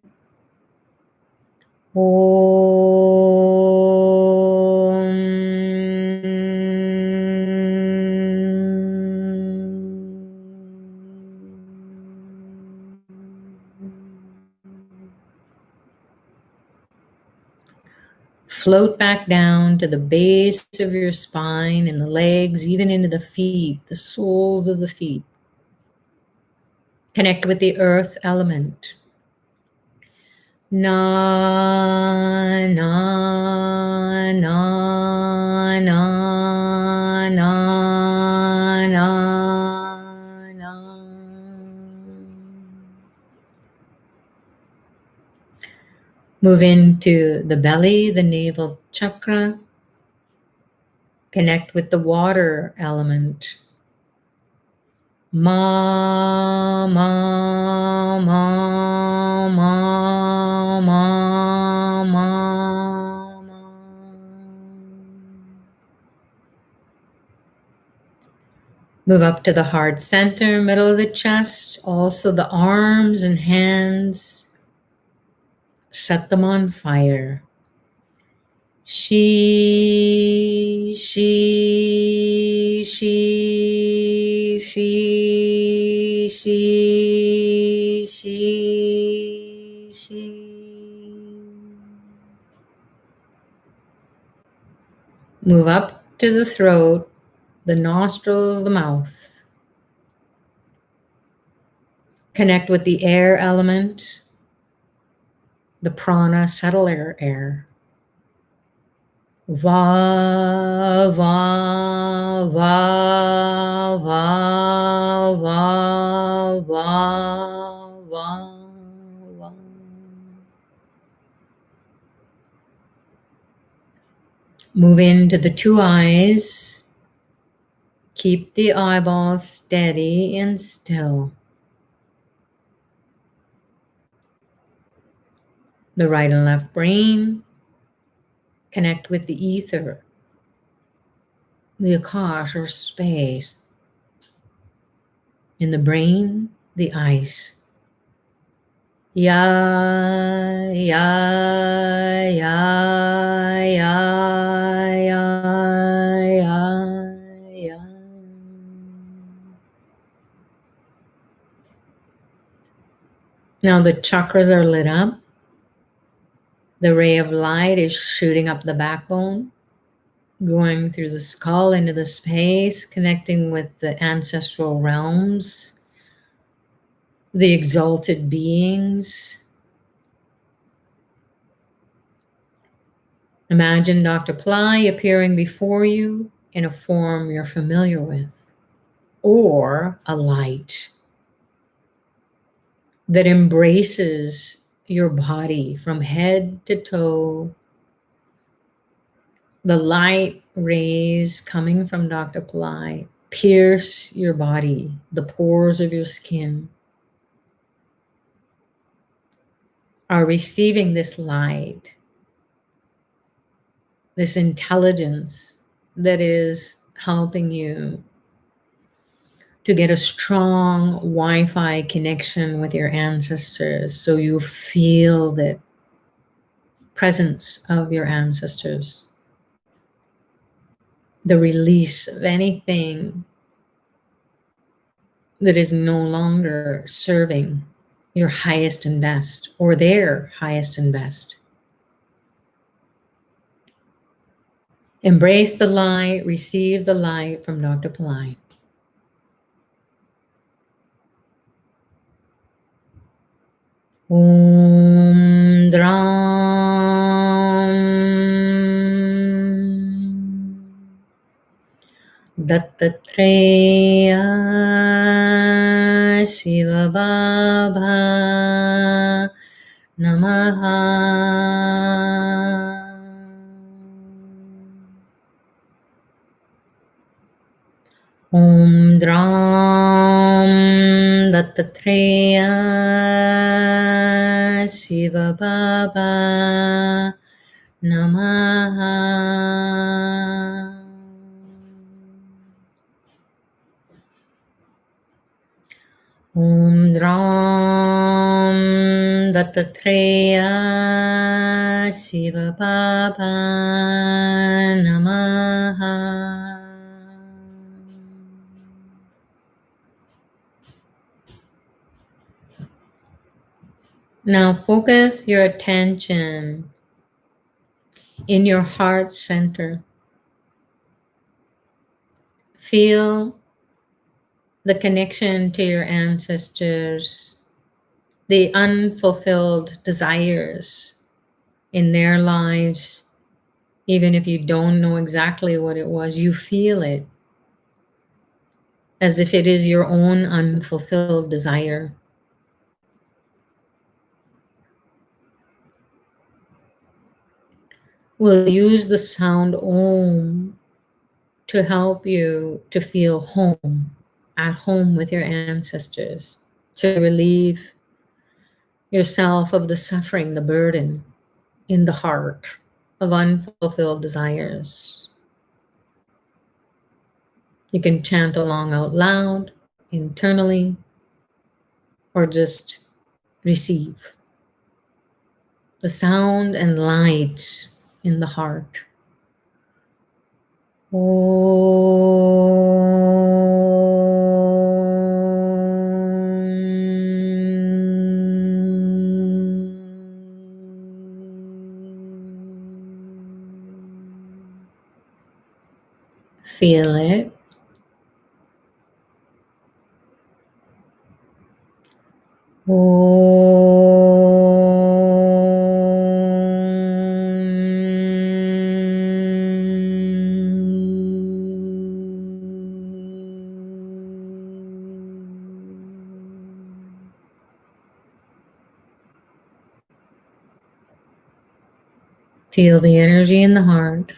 Float back down to the base of your spine and the legs, even into the feet, the soles of the feet. Connect with the earth element. Na, na, na, na, na, na, na. Move into the belly, the navel chakra. Connect with the water element. Ma, ma, ma, ma, ma, ma, ma. Move up to the heart center, middle of the chest, also the arms and hands. Set them on fire. She, she, she, she, she, she, she. Move up to the throat, the nostrils, the mouth. Connect with the air element, the prana, subtle air. Va, va, va, va, va, va, va, va. Move into the two eyes. Keep the eyeballs steady and still. The right and left brain. Connect with the ether, the akash or space. In the brain, the ice. Ya, ya, ya, ya, ya, ya, ya. Now the chakras are lit up. The ray of light is shooting up the backbone, going through the skull into the space, connecting with the ancestral realms, the exalted beings. Imagine Dr. Ply appearing before you in a form you're familiar with, or a light that embraces your body from head to toe. The light rays coming from Dr. Ply pierce your body, the pores of your skin are receiving this light, this intelligence that is helping you to get a strong Wi-Fi connection with your ancestors, so you feel the presence of your ancestors, the release of anything that is no longer serving your highest and best, or their highest and best. Embrace the light, receive the light from Dr. Ply. Om Dram Dattatreya Shiva Baba Namaha. Om Dram Dattatreya Shiva Baba Namaha. Om Dram Dattatreya Shiva Baba Namaha. Now focus your attention in your heart center. Feel the connection to your ancestors, the unfulfilled desires in their lives. Even if you don't know exactly what it was, you feel it as if it is your own unfulfilled desire. We'll use the sound Om to help you to feel home, at home with your ancestors, to relieve yourself of the suffering, the burden in the heart of unfulfilled desires. You can chant along out loud, internally, or just receive the sound and light in the heart. Feel it. Feel the energy in the heart.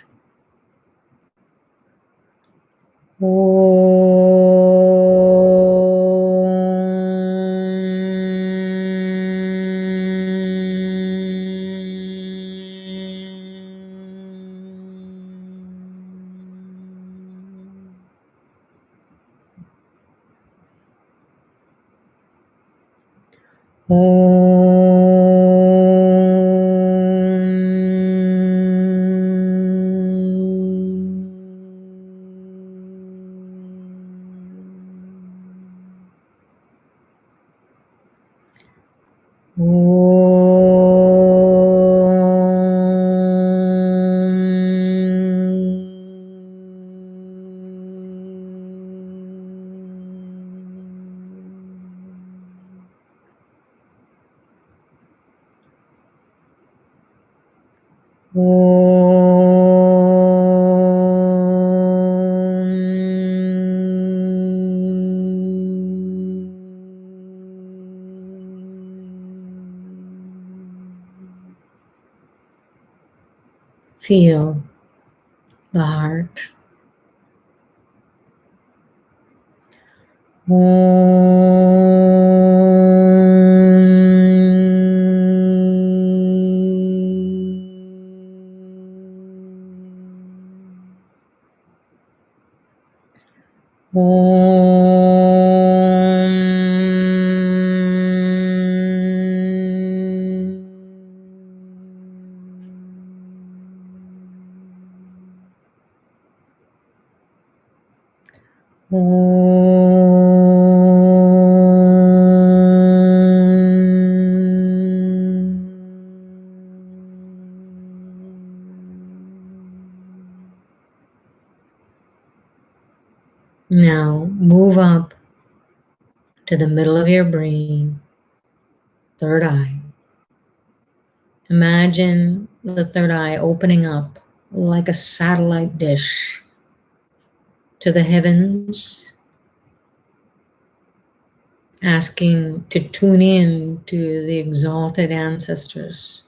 Feel the heart. Now move up to the middle of your brain, third eye. Imagine the third eye opening up like a satellite dish to the heavens, asking to tune in to the exalted ancestors.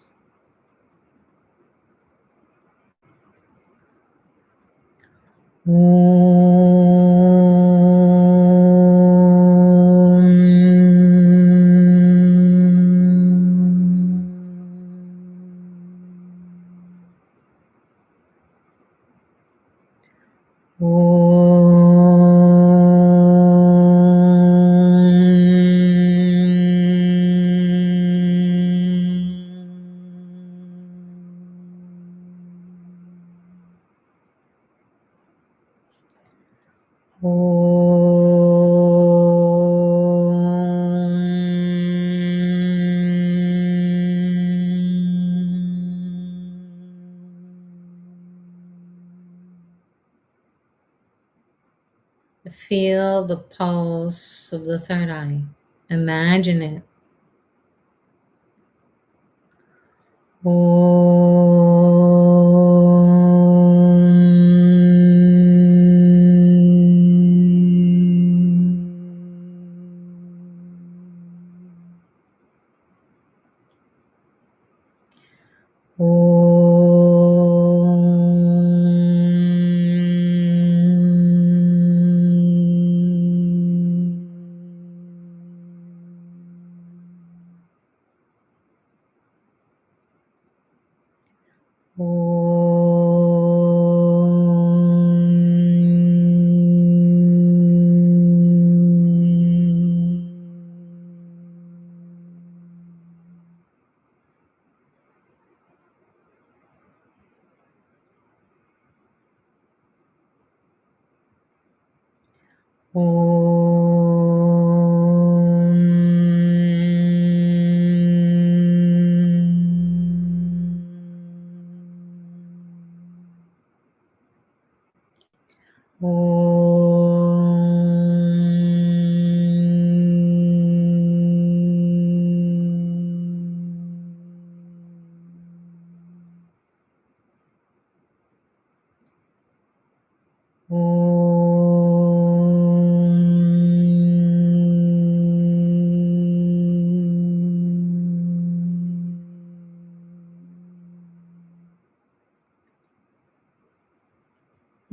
Feel the pulse of the third eye. Imagine it.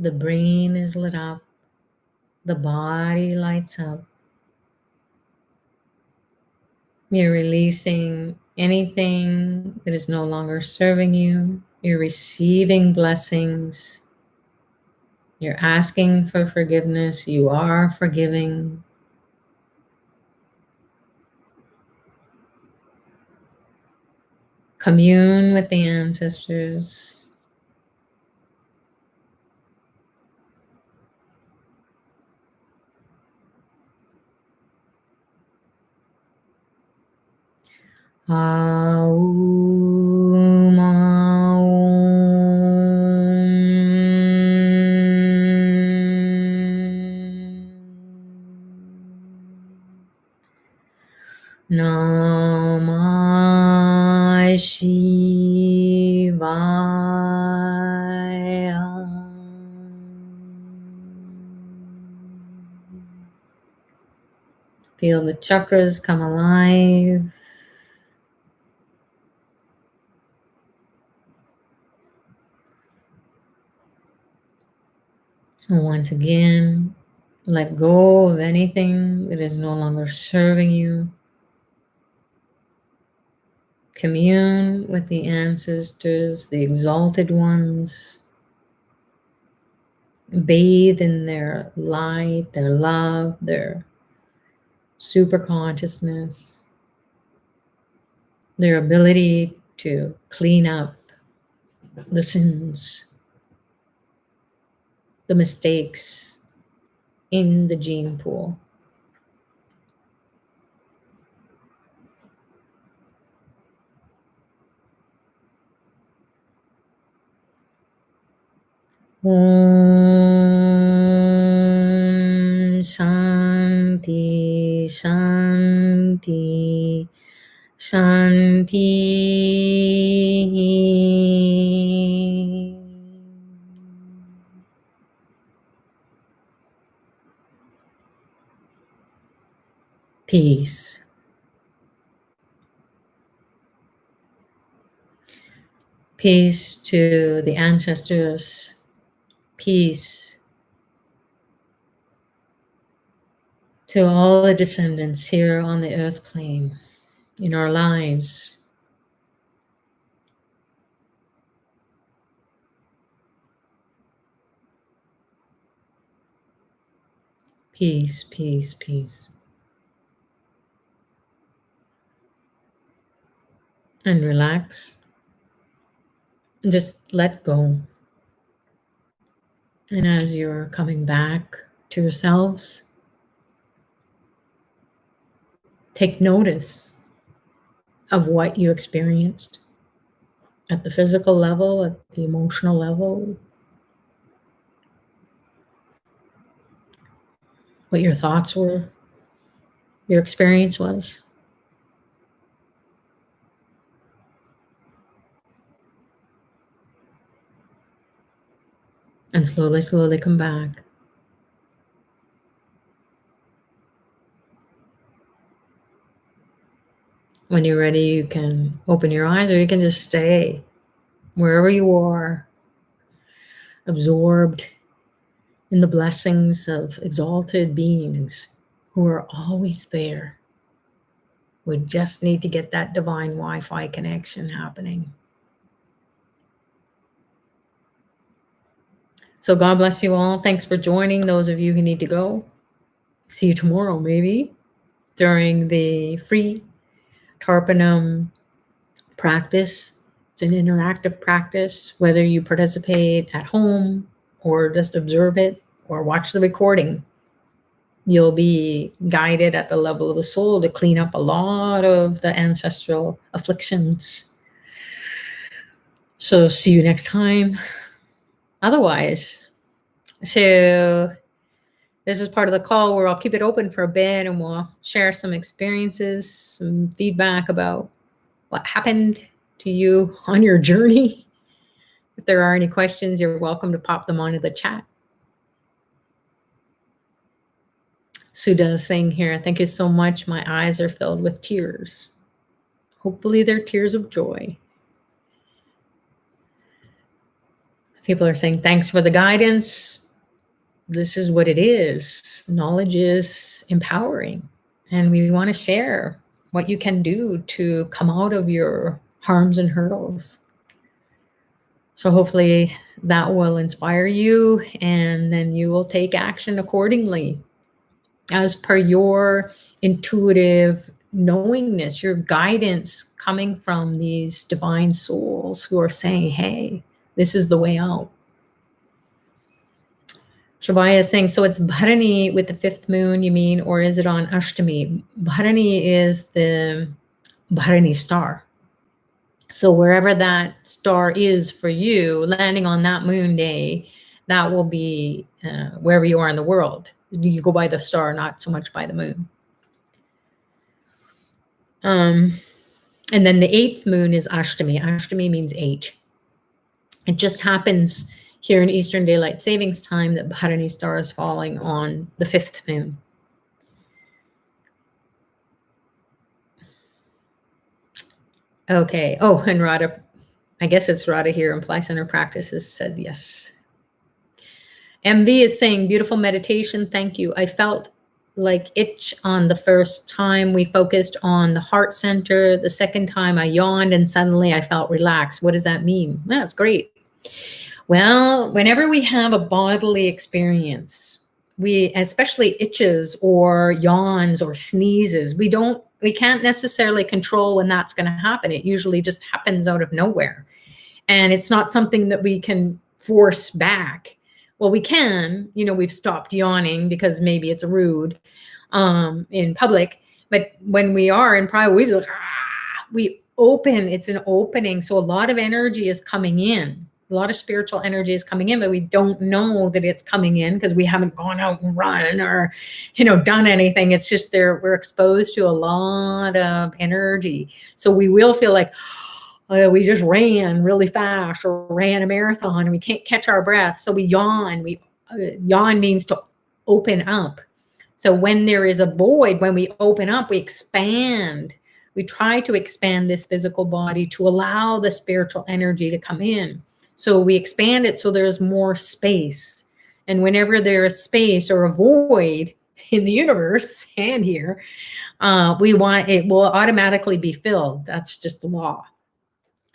The brain is lit up. The body lights up. You're releasing anything that is no longer serving you. You're receiving blessings. You're asking for forgiveness. You are forgiving. Commune with the ancestors. Aum, Namah Shivaya. Feel the chakras come alive. And once again, let go of anything that is no longer serving you. Commune with the ancestors, the exalted ones. Bathe in their light, their love, their super consciousness, their ability to clean up the sins, the mistakes in the gene pool. Om Shanti Shanti Shanti. Peace. Peace to the ancestors. Peace to all the descendants here on the earth plane, in our lives. Peace, peace, peace. And relax. Just let go. And as you're coming back to yourselves, take notice of what you experienced at the physical level, at the emotional level, what your thoughts were, your experience was. And slowly, slowly come back. When you're ready, you can open your eyes, or you can just stay wherever you are, absorbed in the blessings of exalted beings who are always there. We just need to get that divine Wi-Fi connection happening. So God bless you all. Thanks for joining. Those of you who need to go, see you tomorrow, maybe, during the free Tarpon practice. It's an interactive practice, whether you participate at home or just observe it or watch the recording. You'll be guided at the level of the soul to clean up a lot of the ancestral afflictions. So see you next time. Otherwise, so this is part of the call where I'll keep it open for a bit and we'll share some experiences, some feedback about what happened to you on your journey. If there are any questions, you're welcome to pop them onto the chat. Sudha is saying here, thank you so much. My eyes are filled with tears. Hopefully they're tears of joy. People are saying, thanks for the guidance. This is what it is. Knowledge is empowering. And we want to share what you can do to come out of your harms and hurdles. So hopefully that will inspire you, and then you will take action accordingly as per your intuitive knowingness, your guidance coming from these divine souls who are saying, hey, this is the way out. Shabaya is saying, so it's Bharani with the 5th moon, you mean, or is it on Ashtami? Bharani is the Bharani star. So wherever that star is for you, landing on that moon day, that will be wherever you are in the world. You go by the star, not so much by the moon. And then the 8th moon is Ashtami. Ashtami means 8. It just happens here in Eastern Daylight Savings Time that Bharani star is falling on the 5th moon. Okay. Oh, and Radha, I guess it's Radha here in Fly Center Practices said yes. MV is saying, beautiful meditation. Thank you. I felt like itch on the first time we focused on the heart center. The second time I yawned and suddenly I felt relaxed. What does that mean? Well, that's great. Well, whenever we have a bodily experience, we, especially itches or yawns or sneezes, we can't necessarily control when that's going to happen. It usually just happens out of nowhere. And it's not something that we can force back. Well, we can, we've stopped yawning because maybe it's rude in public. But when we are in private, we open, it's an opening. So a lot of energy is coming in. A lot of spiritual energy is coming in, but we don't know that it's coming in because we haven't gone out and run or, done anything. It's just we're exposed to a lot of energy. So we will feel like, we just ran really fast or ran a marathon and we can't catch our breath. So we yawn. Yawn means to open up. So when there is a void, when we open up, we expand. We try to expand this physical body to allow the spiritual energy to come in. So we expand it so there's more space. And whenever there is space or a void in the universe and here, it will automatically be filled. That's just the law.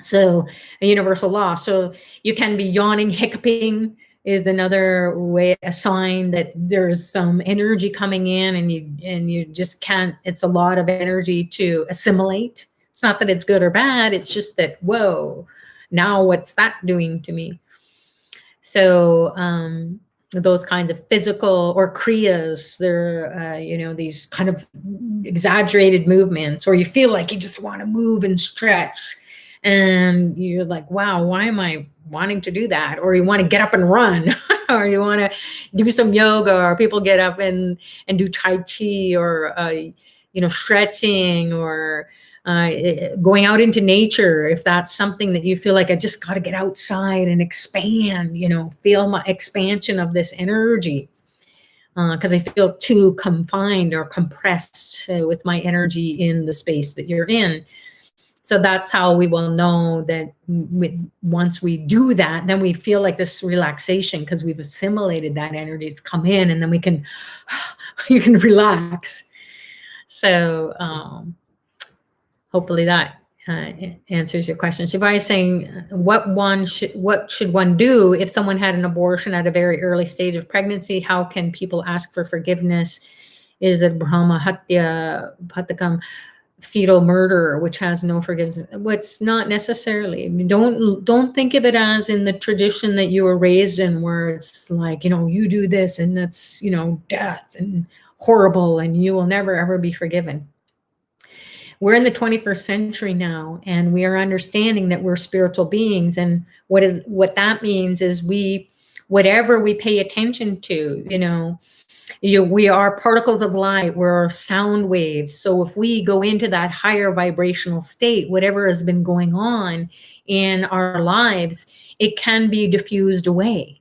So a universal law. So you can be yawning, hiccuping is another way, a sign that there's some energy coming in and you just can't, it's a lot of energy to assimilate. It's not that it's good or bad. It's just that, whoa, now what's that doing to me? So those kinds of physical or kriyas, they're, these kind of exaggerated movements, or you feel like you just want to move and stretch. And you're like, wow, why am I wanting to do that? Or you want to get up and run, or you want to do some yoga, or people get up and do Tai Chi, or, stretching, or going out into nature. If that's something that you feel like I just got to get outside and expand, feel my expansion of this energy. Because I feel too confined or compressed with my energy in the space that you're in. So that's how we will know that once we do that, then we feel like this relaxation because we've assimilated that energy. It's come in, and then you can relax. So hopefully that answers your question. Shivai is saying, what should one do if someone had an abortion at a very early stage of pregnancy? How can people ask for forgiveness? Is it Brahma Hatya Patakam? Fetal murder, which has no forgiveness? What's not necessarily. I mean, don't think of it as in the tradition that you were raised in, where it's like, you do this and that's, death and horrible and you will never ever be forgiven. We're in the 21st century now, and we are understanding that we're spiritual beings, and what that means is whatever we pay attention to, we are particles of light, we're sound waves. So if we go into that higher vibrational state, whatever has been going on in our lives, it can be diffused away.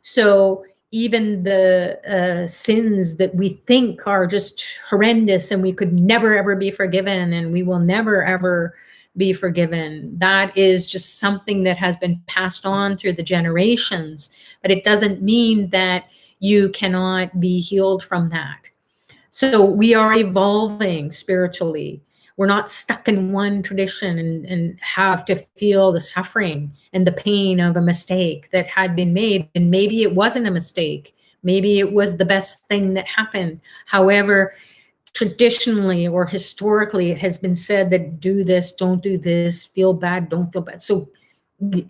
So even the sins that we think are just horrendous and we could never, ever be forgiven and we will never, ever be forgiven. That is just something that has been passed on through the generations, but it doesn't mean that you cannot be healed from that. So we are evolving spiritually. We're not stuck in one tradition and have to feel the suffering and the pain of a mistake that had been made. And maybe it wasn't a mistake. Maybe it was the best thing that happened. However, traditionally or historically, it has been said that do this, don't do this, feel bad, don't feel bad. So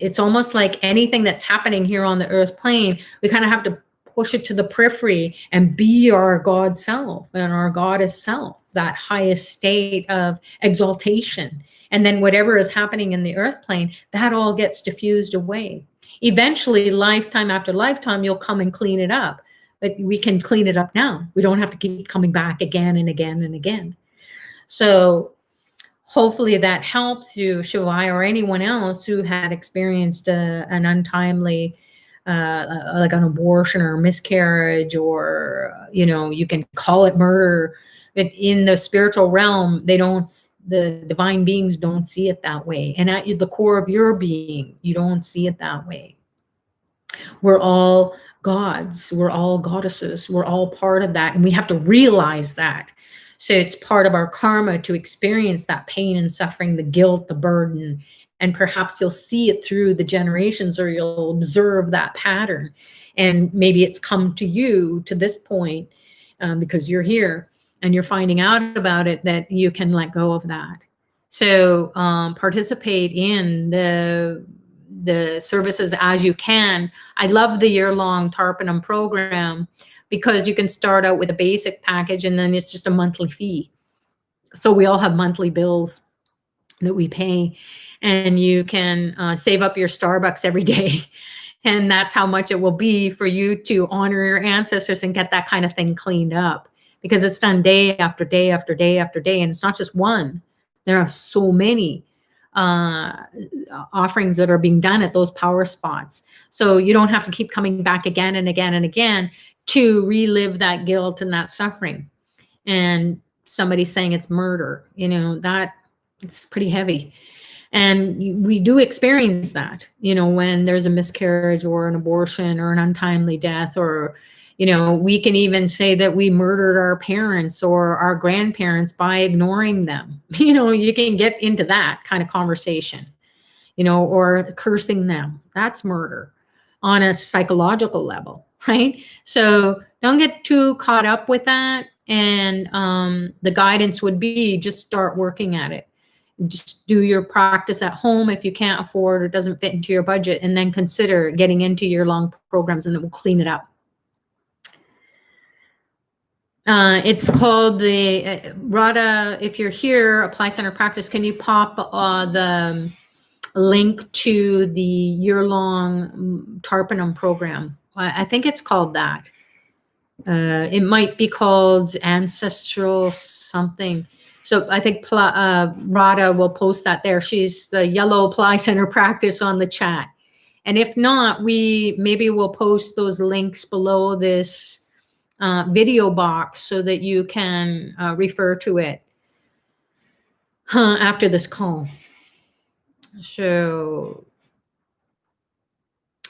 it's almost like anything that's happening here on the earth plane, we kind of have to push it to the periphery and be our God self and our goddess self, that highest state of exaltation. And then whatever is happening in the earth plane, that all gets diffused away. Eventually, lifetime after lifetime, you'll come and clean it up. But we can clean it up now. We don't have to keep coming back again and again and again. So hopefully that helps you, Shivai, or anyone else who had experienced an untimely like an abortion or miscarriage, or you can call it murder, but in the spiritual realm, the divine beings don't see it that way, and at the core of your being, you don't see it that way. We're all gods, we're all goddesses, we're all part of that, and we have to realize that. So it's part of our karma to experience that pain and suffering, the guilt, the burden. And perhaps you'll see it through the generations, or you'll observe that pattern. And maybe it's come to you to this point because you're here and you're finding out about it, that you can let go of that. So participate in the services as you can. I love the year-long Tarpon program because you can start out with a basic package and then it's just a monthly fee. So we all have monthly bills that we pay, and you can save up your Starbucks every day. And that's how much it will be for you to honor your ancestors and get that kind of thing cleaned up, because it's done day after day after day after day. And it's not just one. There are so many offerings that are being done at those power spots. So you don't have to keep coming back again and again and again to relive that guilt and that suffering. And somebody saying it's murder, that it's pretty heavy. And we do experience that, when there's a miscarriage or an abortion or an untimely death, or, we can even say that we murdered our parents or our grandparents by ignoring them. You can get into that kind of conversation, or cursing them. That's murder on a psychological level, right? So don't get too caught up with that. And the guidance would be just start working at it. Just do your practice at home if you can't afford or doesn't fit into your budget, and then consider getting into year-long programs, and it will clean it up. It's called the Radha. If you're here, Apply Center Practice, can you pop the link to the year-long Tarpon program? I think it's called that. It might be called Ancestral something. So I think Radha will post that there. She's the yellow Apply Center Practice on the chat. And if not, maybe we'll post those links below this video box so that you can refer to it after this call. So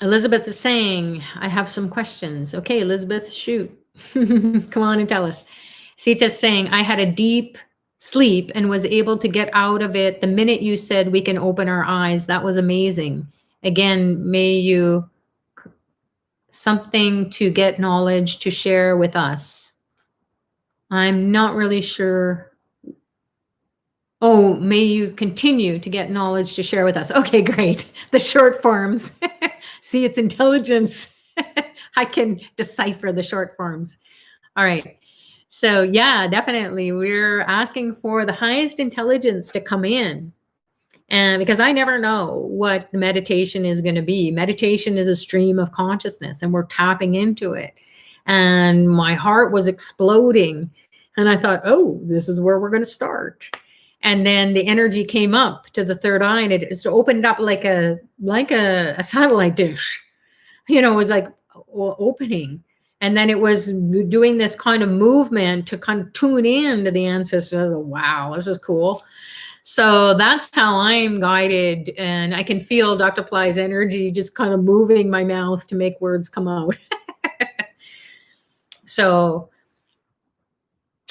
Elizabeth is saying, I have some questions. Okay, Elizabeth, shoot. Come on and tell us. Sita's saying, I had a deep sleep and was able to get out of it the minute you said we can open our eyes. That was amazing. Again, may you something to get knowledge to share with us. I'm not really sure. Oh, may you continue to get knowledge to share with us. Okay, great. The short forms. See, it's intelligence. I can decipher the short forms. All right. So yeah, definitely. We're asking for the highest intelligence to come in. And because I never know what the meditation is going to be. Meditation is a stream of consciousness, and we're tapping into it. And my heart was exploding. And I thought, oh, this is where we're going to start. And then the energy came up to the third eye, and it just opened up like a satellite dish. It was like opening. And then it was doing this kind of movement to kind of tune in to the ancestors. Wow, this is cool. So that's how I'm guided, and I can feel Dr. Ply's energy just kind of moving my mouth to make words come out. So,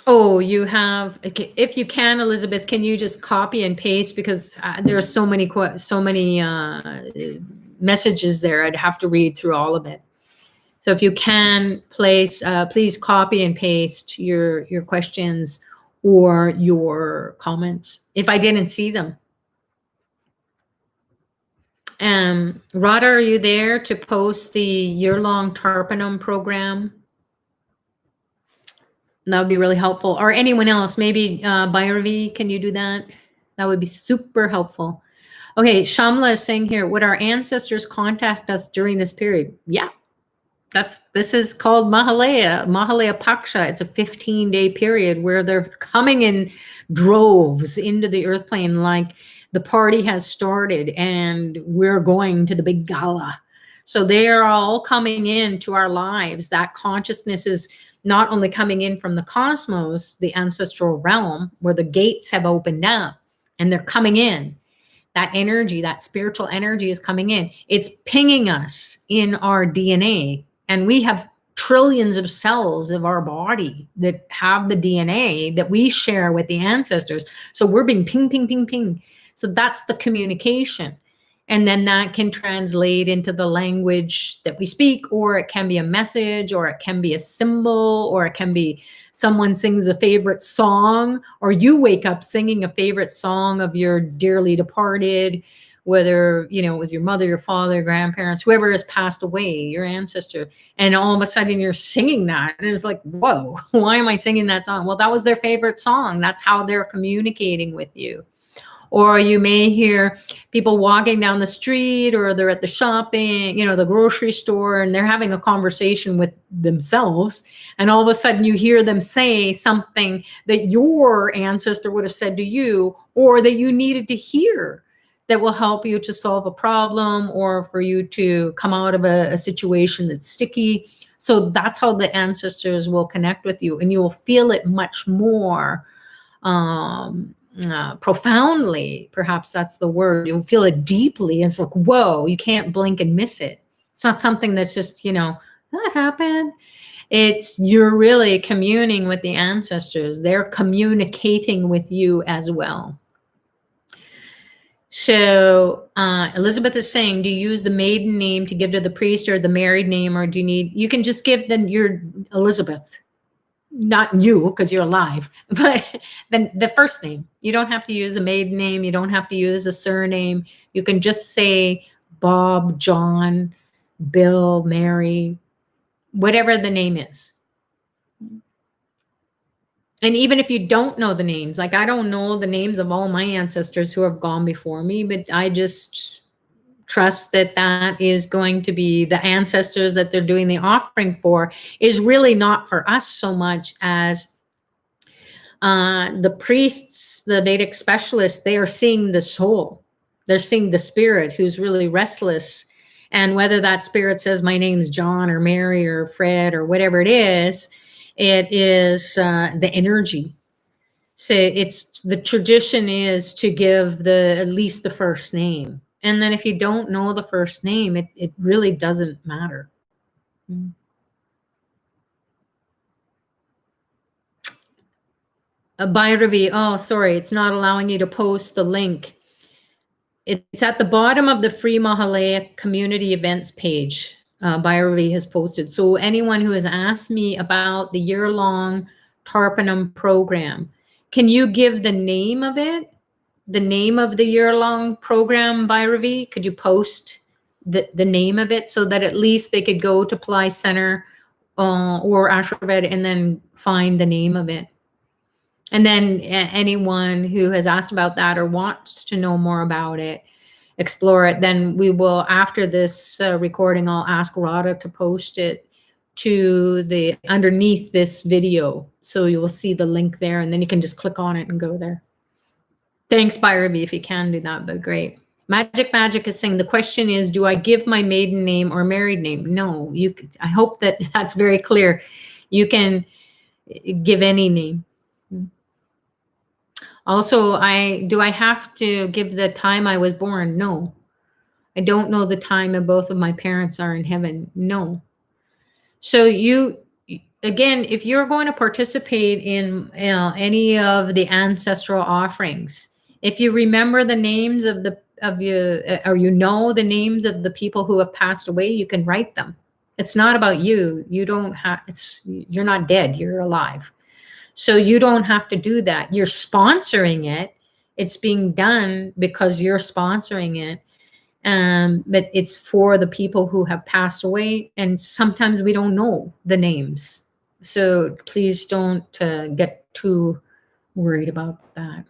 oh, you have, if you can, Elizabeth, can you just copy and paste, because there are so many messages there. I'd have to read through all of it. So if you can, please copy and paste your questions or your comments if I didn't see them. Rada, are you there to post the year-long Tarpon program? That would be really helpful. Or anyone else, maybe Bhairavi, can you do that? That would be super helpful. Okay, Shamla is saying here, would our ancestors contact us during this period? Yeah, this is called Mahalaya Paksha. It's a 15-day period where they're coming in droves into the earth plane, like the party has started and we're going to the big gala. So they are all coming into our lives. That consciousness is not only coming in from the cosmos, the ancestral realm, where the gates have opened up and they're coming in. That energy, that spiritual energy is coming in. It's pinging us in our DNA. And we have trillions of cells of our body that have the DNA that we share with the ancestors. So we're being ping, ping, ping, ping. So that's the communication. And then that can translate into the language that we speak, or it can be a message, or it can be a symbol, or it can be someone sings a favorite song, or you wake up singing a favorite song of your dearly departed, whether, you know, it was your mother, your father, grandparents, whoever has passed away, your ancestor, and all of a sudden you're singing that. And it's like, whoa, why am I singing that song? Well, that was their favorite song. That's how they're communicating with you. Or you may hear people walking down the street, or they're at the shopping, you know, the grocery store, and they're having a conversation with themselves. And all of a sudden you hear them say something that your ancestor would have said to you, or that you needed to hear, that will help you to solve a problem, or for you to come out of a situation that's sticky. So that's how the ancestors will connect with you, and you will feel it much more profoundly. Perhaps that's the word. You'll feel it deeply. It's like, whoa, you can't blink and miss it. It's not something that's just, you know, that happened. It's, you're really communing with the ancestors. They're communicating with you as well. So Elizabeth is saying, do you use the maiden name to give to the priest, or the married name, or do you need, you can just give them your Elizabeth, not you because you're alive, but then the first name. You don't have to use a maiden name. You don't have to use a surname. You can just say Bob, John, Bill, Mary, whatever the name is. And even if you don't know the names, like I don't know the names of all my ancestors who have gone before me, but I just trust that that is going to be the ancestors that they're doing the offering for, is really not for us so much as the priests, the Vedic specialists. They are seeing the soul. They're seeing the spirit who's really restless. And whether that spirit says, my name's John or Mary or Fred or whatever it is the energy. So it's, the tradition is to give at least the first name. And then if you don't know the first name, it really doesn't matter. Bhairavi, oh, sorry, it's not allowing you to post the link. It's at the bottom of the free Mahalaya community events page. Bhairavi has posted. So anyone who has asked me about the year-long Tarpanam program, can you give the name of it? The name of the year-long program, Bhairavi? Could you post the name of it so that at least they could go to Ply Center or Ashraved and then find the name of it? And then anyone who has asked about that or wants to know more about it, explore it, then we will, after this recording, I'll ask Radha to post it to the underneath this video. So you will see the link there, and then you can just click on it and go there. Thanks, Bhairavi, if you can do that, but great. Magic is saying, the question is, do I give my maiden name or married name? No, I hope that that's very clear. You can give any name. Also, do I have to give the time I was born? No. I don't know the time and both of my parents are in heaven. No. So again, if you're going to participate in any of the ancestral offerings, if you remember the names of you, or you know the names of the people who have passed away, you can write them. It's not about you. You don't have, you're not dead, you're alive. So you don't have to do that. You're sponsoring it. It's being done because you're sponsoring it. But it's for the people who have passed away. And sometimes we don't know the names. So please don't get too worried about that.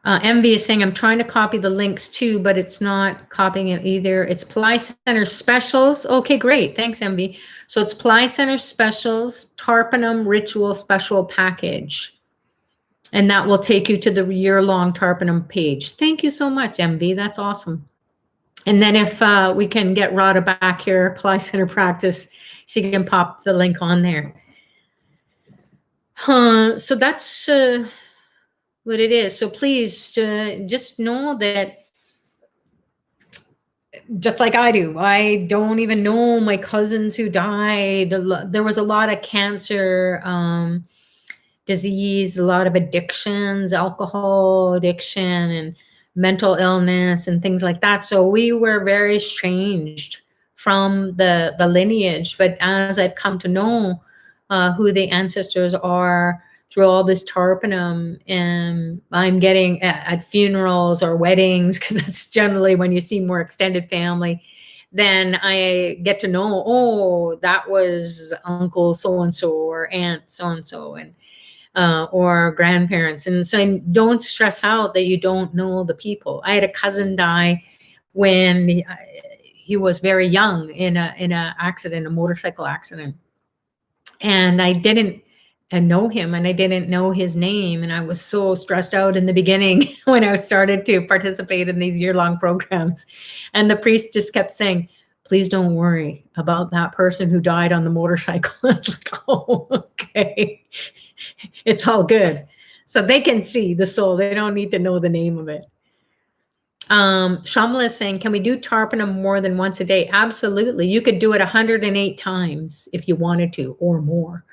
Envy is saying, I'm trying to copy the links too, but it's not copying it either. It's Ply Center Specials. Okay, great. Thanks, Envy. So it's Ply Center Specials, Tarpanum Ritual Special Package. And that will take you to the year-long Tarpanum page. Thank you so much, Envy. That's awesome. And then if we can get Rhoda back here, Ply Center Practice, she can pop the link on there. So that's what it is. So please just know that, just like I do, I don't even know my cousins who died. There was a lot of cancer, disease, a lot of addictions, alcohol addiction and mental illness and things like that. So we were very estranged from the lineage. But as I've come to know who the ancestors are through all this Tarpanum, and I'm getting at funerals or weddings, because that's generally when you see more extended family, then I get to know, oh, that was Uncle so-and-so or Aunt so-and-so, and or grandparents. And so don't stress out that you don't know the people. I had a cousin die when he was very young in a accident, a motorcycle accident. And I didn't know him, and I didn't know his name. And I was so stressed out in the beginning when I started to participate in these year-long programs. And the priest just kept saying, please don't worry about that person who died on the motorcycle. I was like, oh, okay. It's all good. So they can see the soul. They don't need to know the name of it. Shamla is saying, can we do Tarpanum more than once a day? Absolutely. You could do it 108 times if you wanted to, or more.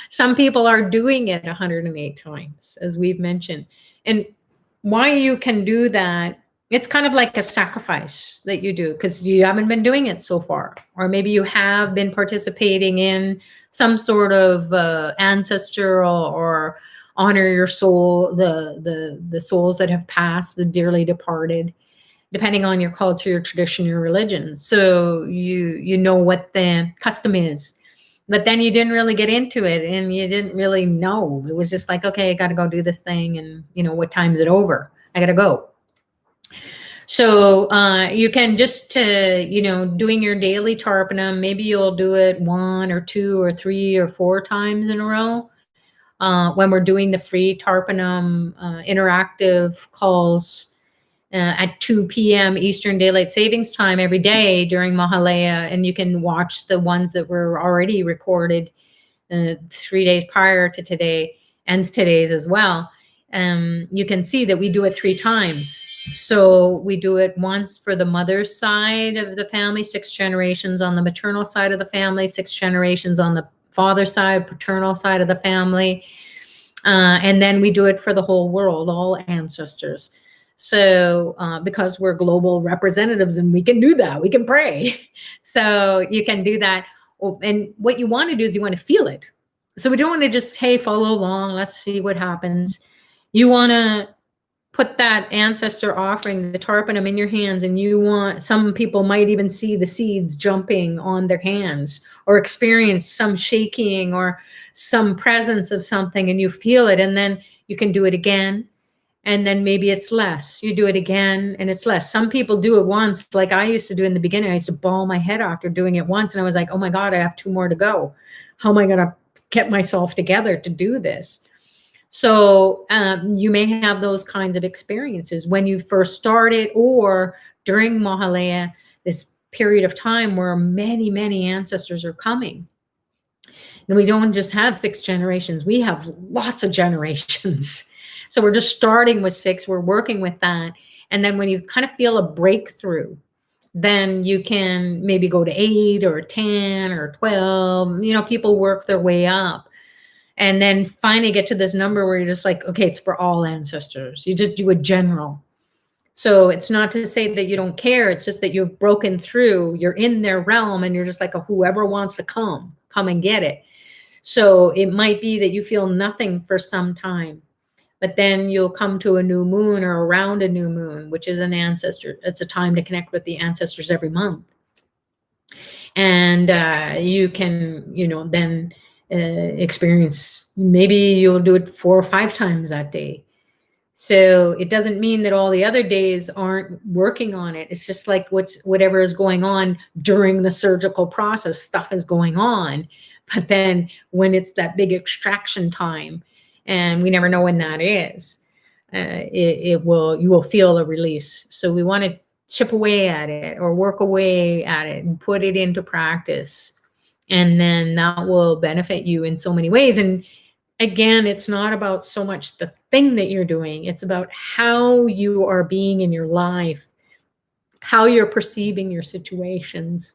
Some people are doing it 108 times, as we've mentioned. And why you can do that, it's kind of like a sacrifice that you do because you haven't been doing it so far. Or maybe you have been participating in some sort of ancestral or honor your soul, the souls that have passed, the dearly departed, depending on your culture, your tradition, your religion. So you know what the custom is. But then you didn't really get into it and you didn't really know. It was just like, okay, I got to go do this thing. And, what time is it over? I got to go. So you can just, doing your daily Tarpanum, maybe you'll do it 1 or 2 or 3 or 4 times in a row. When we're doing the free Tarpanum interactive calls at 2 p.m. Eastern Daylight Savings Time every day during Mahalaya, and you can watch the ones that were already recorded 3 days prior to today and today's as well. You can see that we do it 3 times. So we do it once for the mother's side of the family, 6 generations on the maternal side of the family, 6 generations on the father's side, paternal side of the family. And then we do it for the whole world, all ancestors. So because we're global representatives and we can do that, we can pray. So you can do that. And what you want to do is you want to feel it. So we don't want to just, hey, follow along, let's see what happens. You want to put that ancestor offering, the Tarpanum, in your hands, and some people might even see the seeds jumping on their hands or experience some shaking or some presence of something, and you feel it, and then you can do it again. And then maybe it's less. You do it again and it's less. Some people do it once, like I used to do in the beginning. I used to bawl my head after doing it once. And I was like, oh my God, I have 2 more to go. How am I going to get myself together to do this? So you may have those kinds of experiences when you first started or during Mahalaya, this period of time where many, many ancestors are coming. And we don't just have 6 generations, we have lots of generations. So we're just starting with 6, we're working with that. And then when you kind of feel a breakthrough, then you can maybe go to 8 or 10 or 12. You know, people work their way up. And then finally get to this number where you're just like, okay, it's for all ancestors. You just do a general. So it's not to say that you don't care. It's just that you've broken through, you're in their realm, and you're just like, whoever wants to come and get it. So it might be that you feel nothing for some time, but then you'll come to a new moon or around a new moon, which is an ancestor. It's a time to connect with the ancestors every month. And you can, you know, then experience, maybe you'll do it 4 or 5 times that day. So it doesn't mean that all the other days aren't working on it. It's just like whatever is going on during the surgical process, stuff is going on. But then when it's that big extraction time, and we never know when that is, you will feel a release. So we want to chip away at it or work away at it and put it into practice. And then that will benefit you in so many ways. And again, it's not about so much the thing that you're doing. It's about how you are being in your life, how you're perceiving your situations,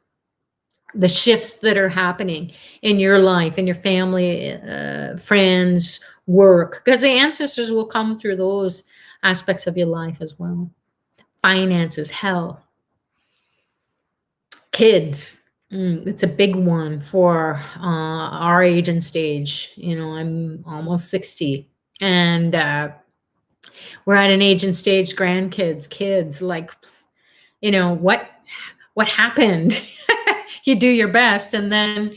the shifts that are happening in your life, in your family, friends, work, because the ancestors will come through those aspects of your life as well. Finances, health, kids. It's a big one for our age and stage. You know, I'm almost 60, and we're at an age and stage, grandkids, kids, like, you know, what happened? You do your best, and then,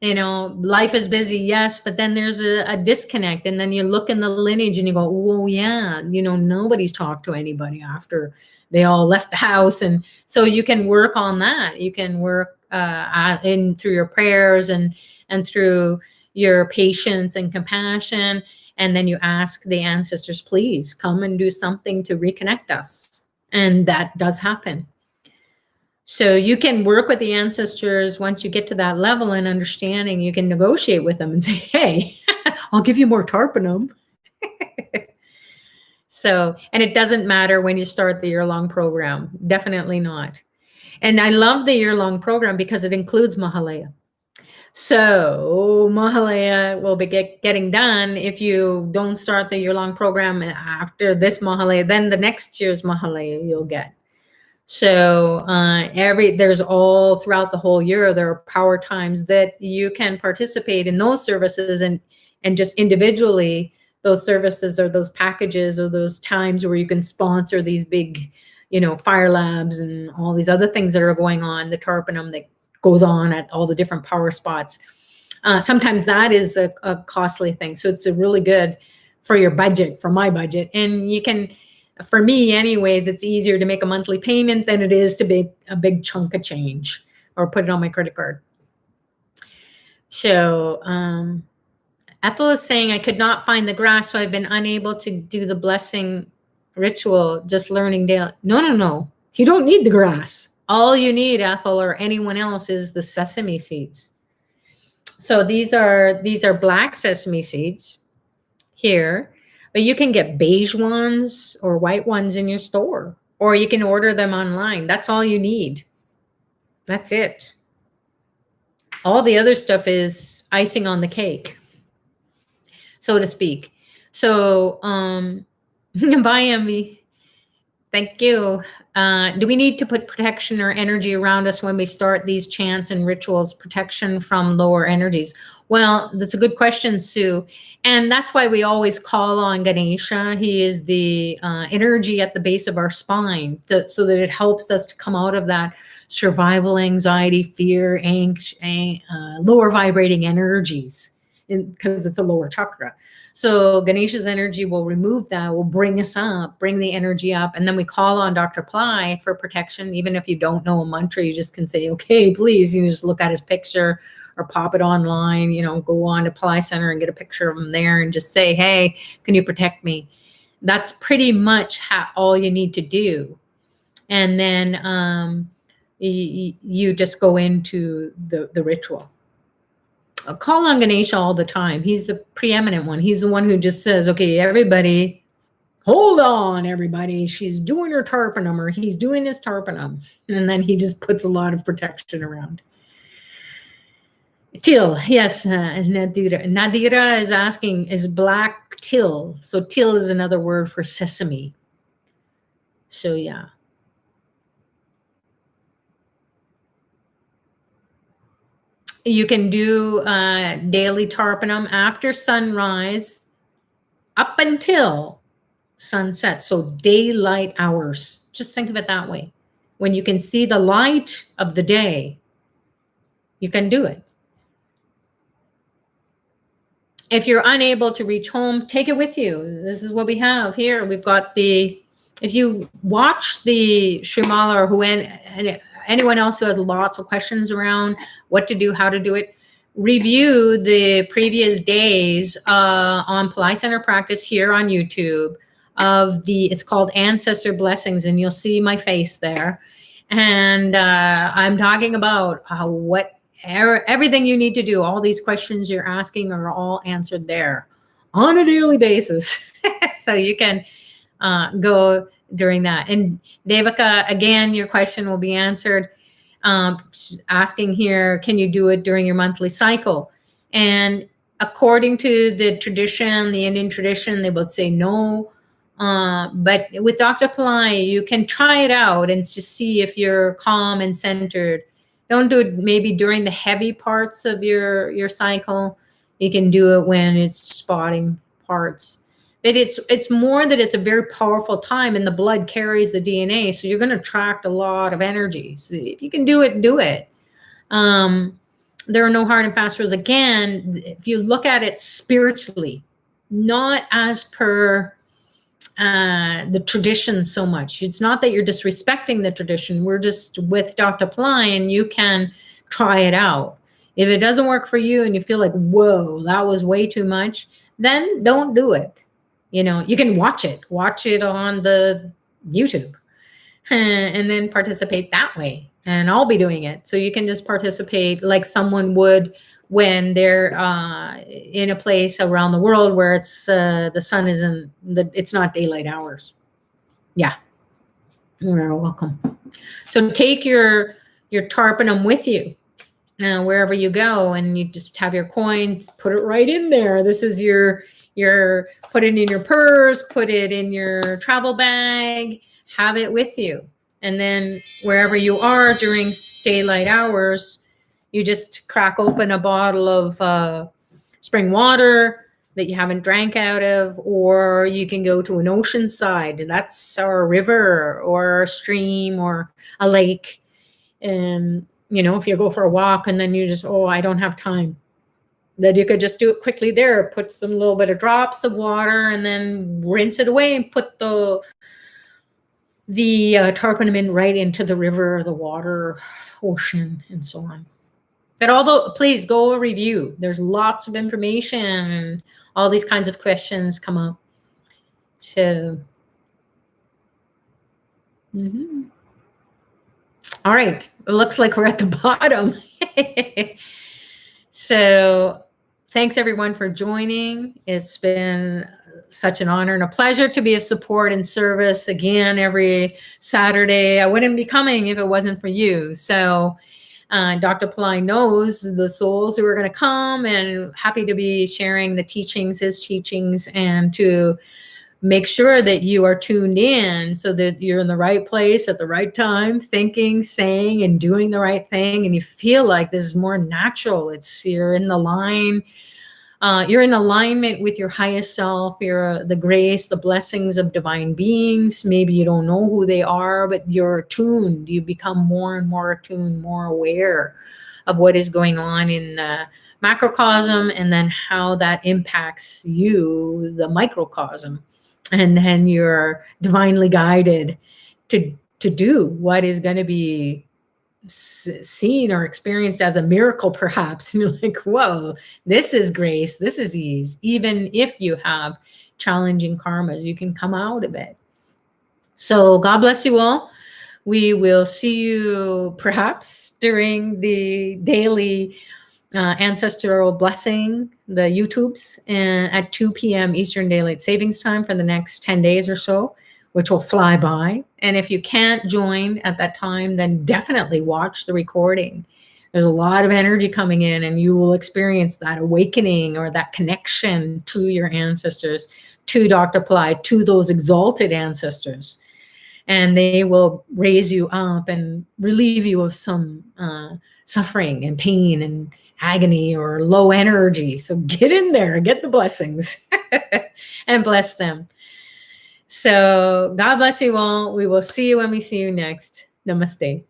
you know, life is busy, yes, but then there's a disconnect, and then you look in the lineage and you go, oh yeah, you know, nobody's talked to anybody after they all left the house. And so you can work on that. You can work in through your prayers and through your patience and compassion, and then you ask the ancestors, please come and do something to reconnect us, and that does happen. So you can work with the ancestors once you get to that level and understanding. You can negotiate with them and say, hey, I'll give you more tarpanum. So, and it doesn't matter when you start the year-long program. Definitely not. And I love the year-long program because it includes Mahalaya. So Mahalaya will be getting done. If you don't start the year-long program after this Mahalaya, then the next year's Mahalaya you'll get. So there's all throughout the whole year, there are power times that you can participate in those services, and just individually, those services or those packages or those times where you can sponsor these big, you know, fire labs and all these other things that are going on, the tarpanum that goes on at all the different power spots. Sometimes that is a costly thing. So it's a really good for your budget, for my budget. And you can, for me anyways, it's easier to make a monthly payment than it is to make a big chunk of change or put it on my credit card. So Ethel is saying, I could not find the grass, so I've been unable to do the blessing ritual, just learning daily. No. You don't need the grass. All you need, Ethel, or anyone else, is the sesame seeds. So these are black sesame seeds here, but you can get beige ones or white ones in your store, or you can order them online. That's all you need. That's it. All the other stuff is icing on the cake, so to speak. So, bye, Envy. Thank you. Do we need to put protection or energy around us when we start these chants and rituals, protection from lower energies? Well, that's a good question, Sue. And that's why we always call on Ganesha. He is the energy at the base of our spine, so that it helps us to come out of that survival anxiety, fear, lower vibrating energies, because it's a lower chakra. So Ganesha's energy will remove that, will bring us up, bring the energy up. And then we call on Dr. Ply for protection. Even if you don't know a mantra, you just can say, okay, please, you just look at his picture or pop it online, you know, go on to Ply Center and get a picture of him there and just say, hey, can you protect me? That's pretty much all you need to do. And then you just go into the ritual. call on Ganesha all the time. He's the preeminent one. He's the one who just says, okay, everybody, hold on, everybody. She's doing her tarpanum, or he's doing his tarpanum. And then he just puts a lot of protection around. Till, yes, Nadira. Nadira is asking, is black till? So till is another word for sesame. So yeah. You can do daily tarpanum after sunrise up until sunset. So daylight hours. Just think of it that way. When you can see the light of the day, you can do it. If you're unable to reach home, take it with you. This is what we have here. We've got the, if you watch the Shrimala, or who anyone else who has lots of questions around what to do, how to do it, review the previous days on Pali Center Practice here on YouTube of the, it's called Ancestor Blessings, and you'll see my face there. And I'm talking about everything you need to do. All these questions you're asking are all answered there on a daily basis. So you can go during that. And Devika, again, your question will be answered. Asking here, can you do it during your monthly cycle? And according to the tradition, the Indian tradition, they both say no. But with Dr. Pillai, you can try it out and to see if you're calm and centered. Don't do it maybe during the heavy parts of your cycle. You can do it when it's spotting parts. But it's more that it's a very powerful time, and the blood carries the DNA, so you're going to attract a lot of energy. So if you can do it, do it. There are no hard and fast rules. Again, if you look at it spiritually, not as per the tradition so much. It's not that you're disrespecting the tradition. We're just with Dr. Pillai, and you can try it out. If it doesn't work for you and you feel like, whoa, that was way too much, then don't do it. You know, you can watch it on the YouTube and then participate that way. And I'll be doing it. So you can just participate like someone would when they're in a place around the world where it's the sun isn't, it's not daylight hours. Yeah, you're welcome. So take your tarpanum with you wherever you go, and you just have your coins, put it right in there. This is your put it in your purse, put it in your travel bag, have it with you. And then wherever you are during daylight hours, you just crack open a bottle of spring water that you haven't drank out of, or you can go to an ocean side, and that's a river or a stream or a lake. And, you know, if you go for a walk and then you just, oh, I don't have time, that you could just do it quickly there, put some little bit of drops of water and then rinse it away and put the tarpanum in right into the river, the water, ocean, and so on. But although, please go review. There's lots of information and all these kinds of questions come up. So, all right. It looks like we're at the bottom. So thanks everyone for joining. It's been such an honor and a pleasure to be of support and service again every Saturday. I wouldn't be coming if it wasn't for you. So Dr. Pillai knows the souls who are going to come, and happy to be sharing the teachings, his teachings, and to make sure that you are tuned in so that you're in the right place at the right time, thinking, saying, and doing the right thing. And you feel like this is more natural. You're in the line. You're in alignment with your highest self, the grace, the blessings of divine beings. Maybe you don't know who they are, but you're attuned. You become more and more attuned, more aware of what is going on in the macrocosm, and then how that impacts you, the microcosm. And then you're divinely guided to do what is going to be seen or experienced as a miracle, perhaps. And you're like, whoa, this is grace, this is ease. Even if you have challenging karmas, you can come out of it. So God bless you all. We will see you perhaps during the daily ancestral blessing, the YouTubes, and at 2 p.m. Eastern Daylight Savings Time for the next 10 days or so, which will fly by. And if you can't join at that time, then definitely watch the recording. There's a lot of energy coming in, and you will experience that awakening or that connection to your ancestors, to Dr. Ply, to those exalted ancestors. And they will raise you up and relieve you of some suffering and pain and agony or low energy. So get in there, get the blessings and bless them. So God bless you all. We will see you when we see you next. Namaste.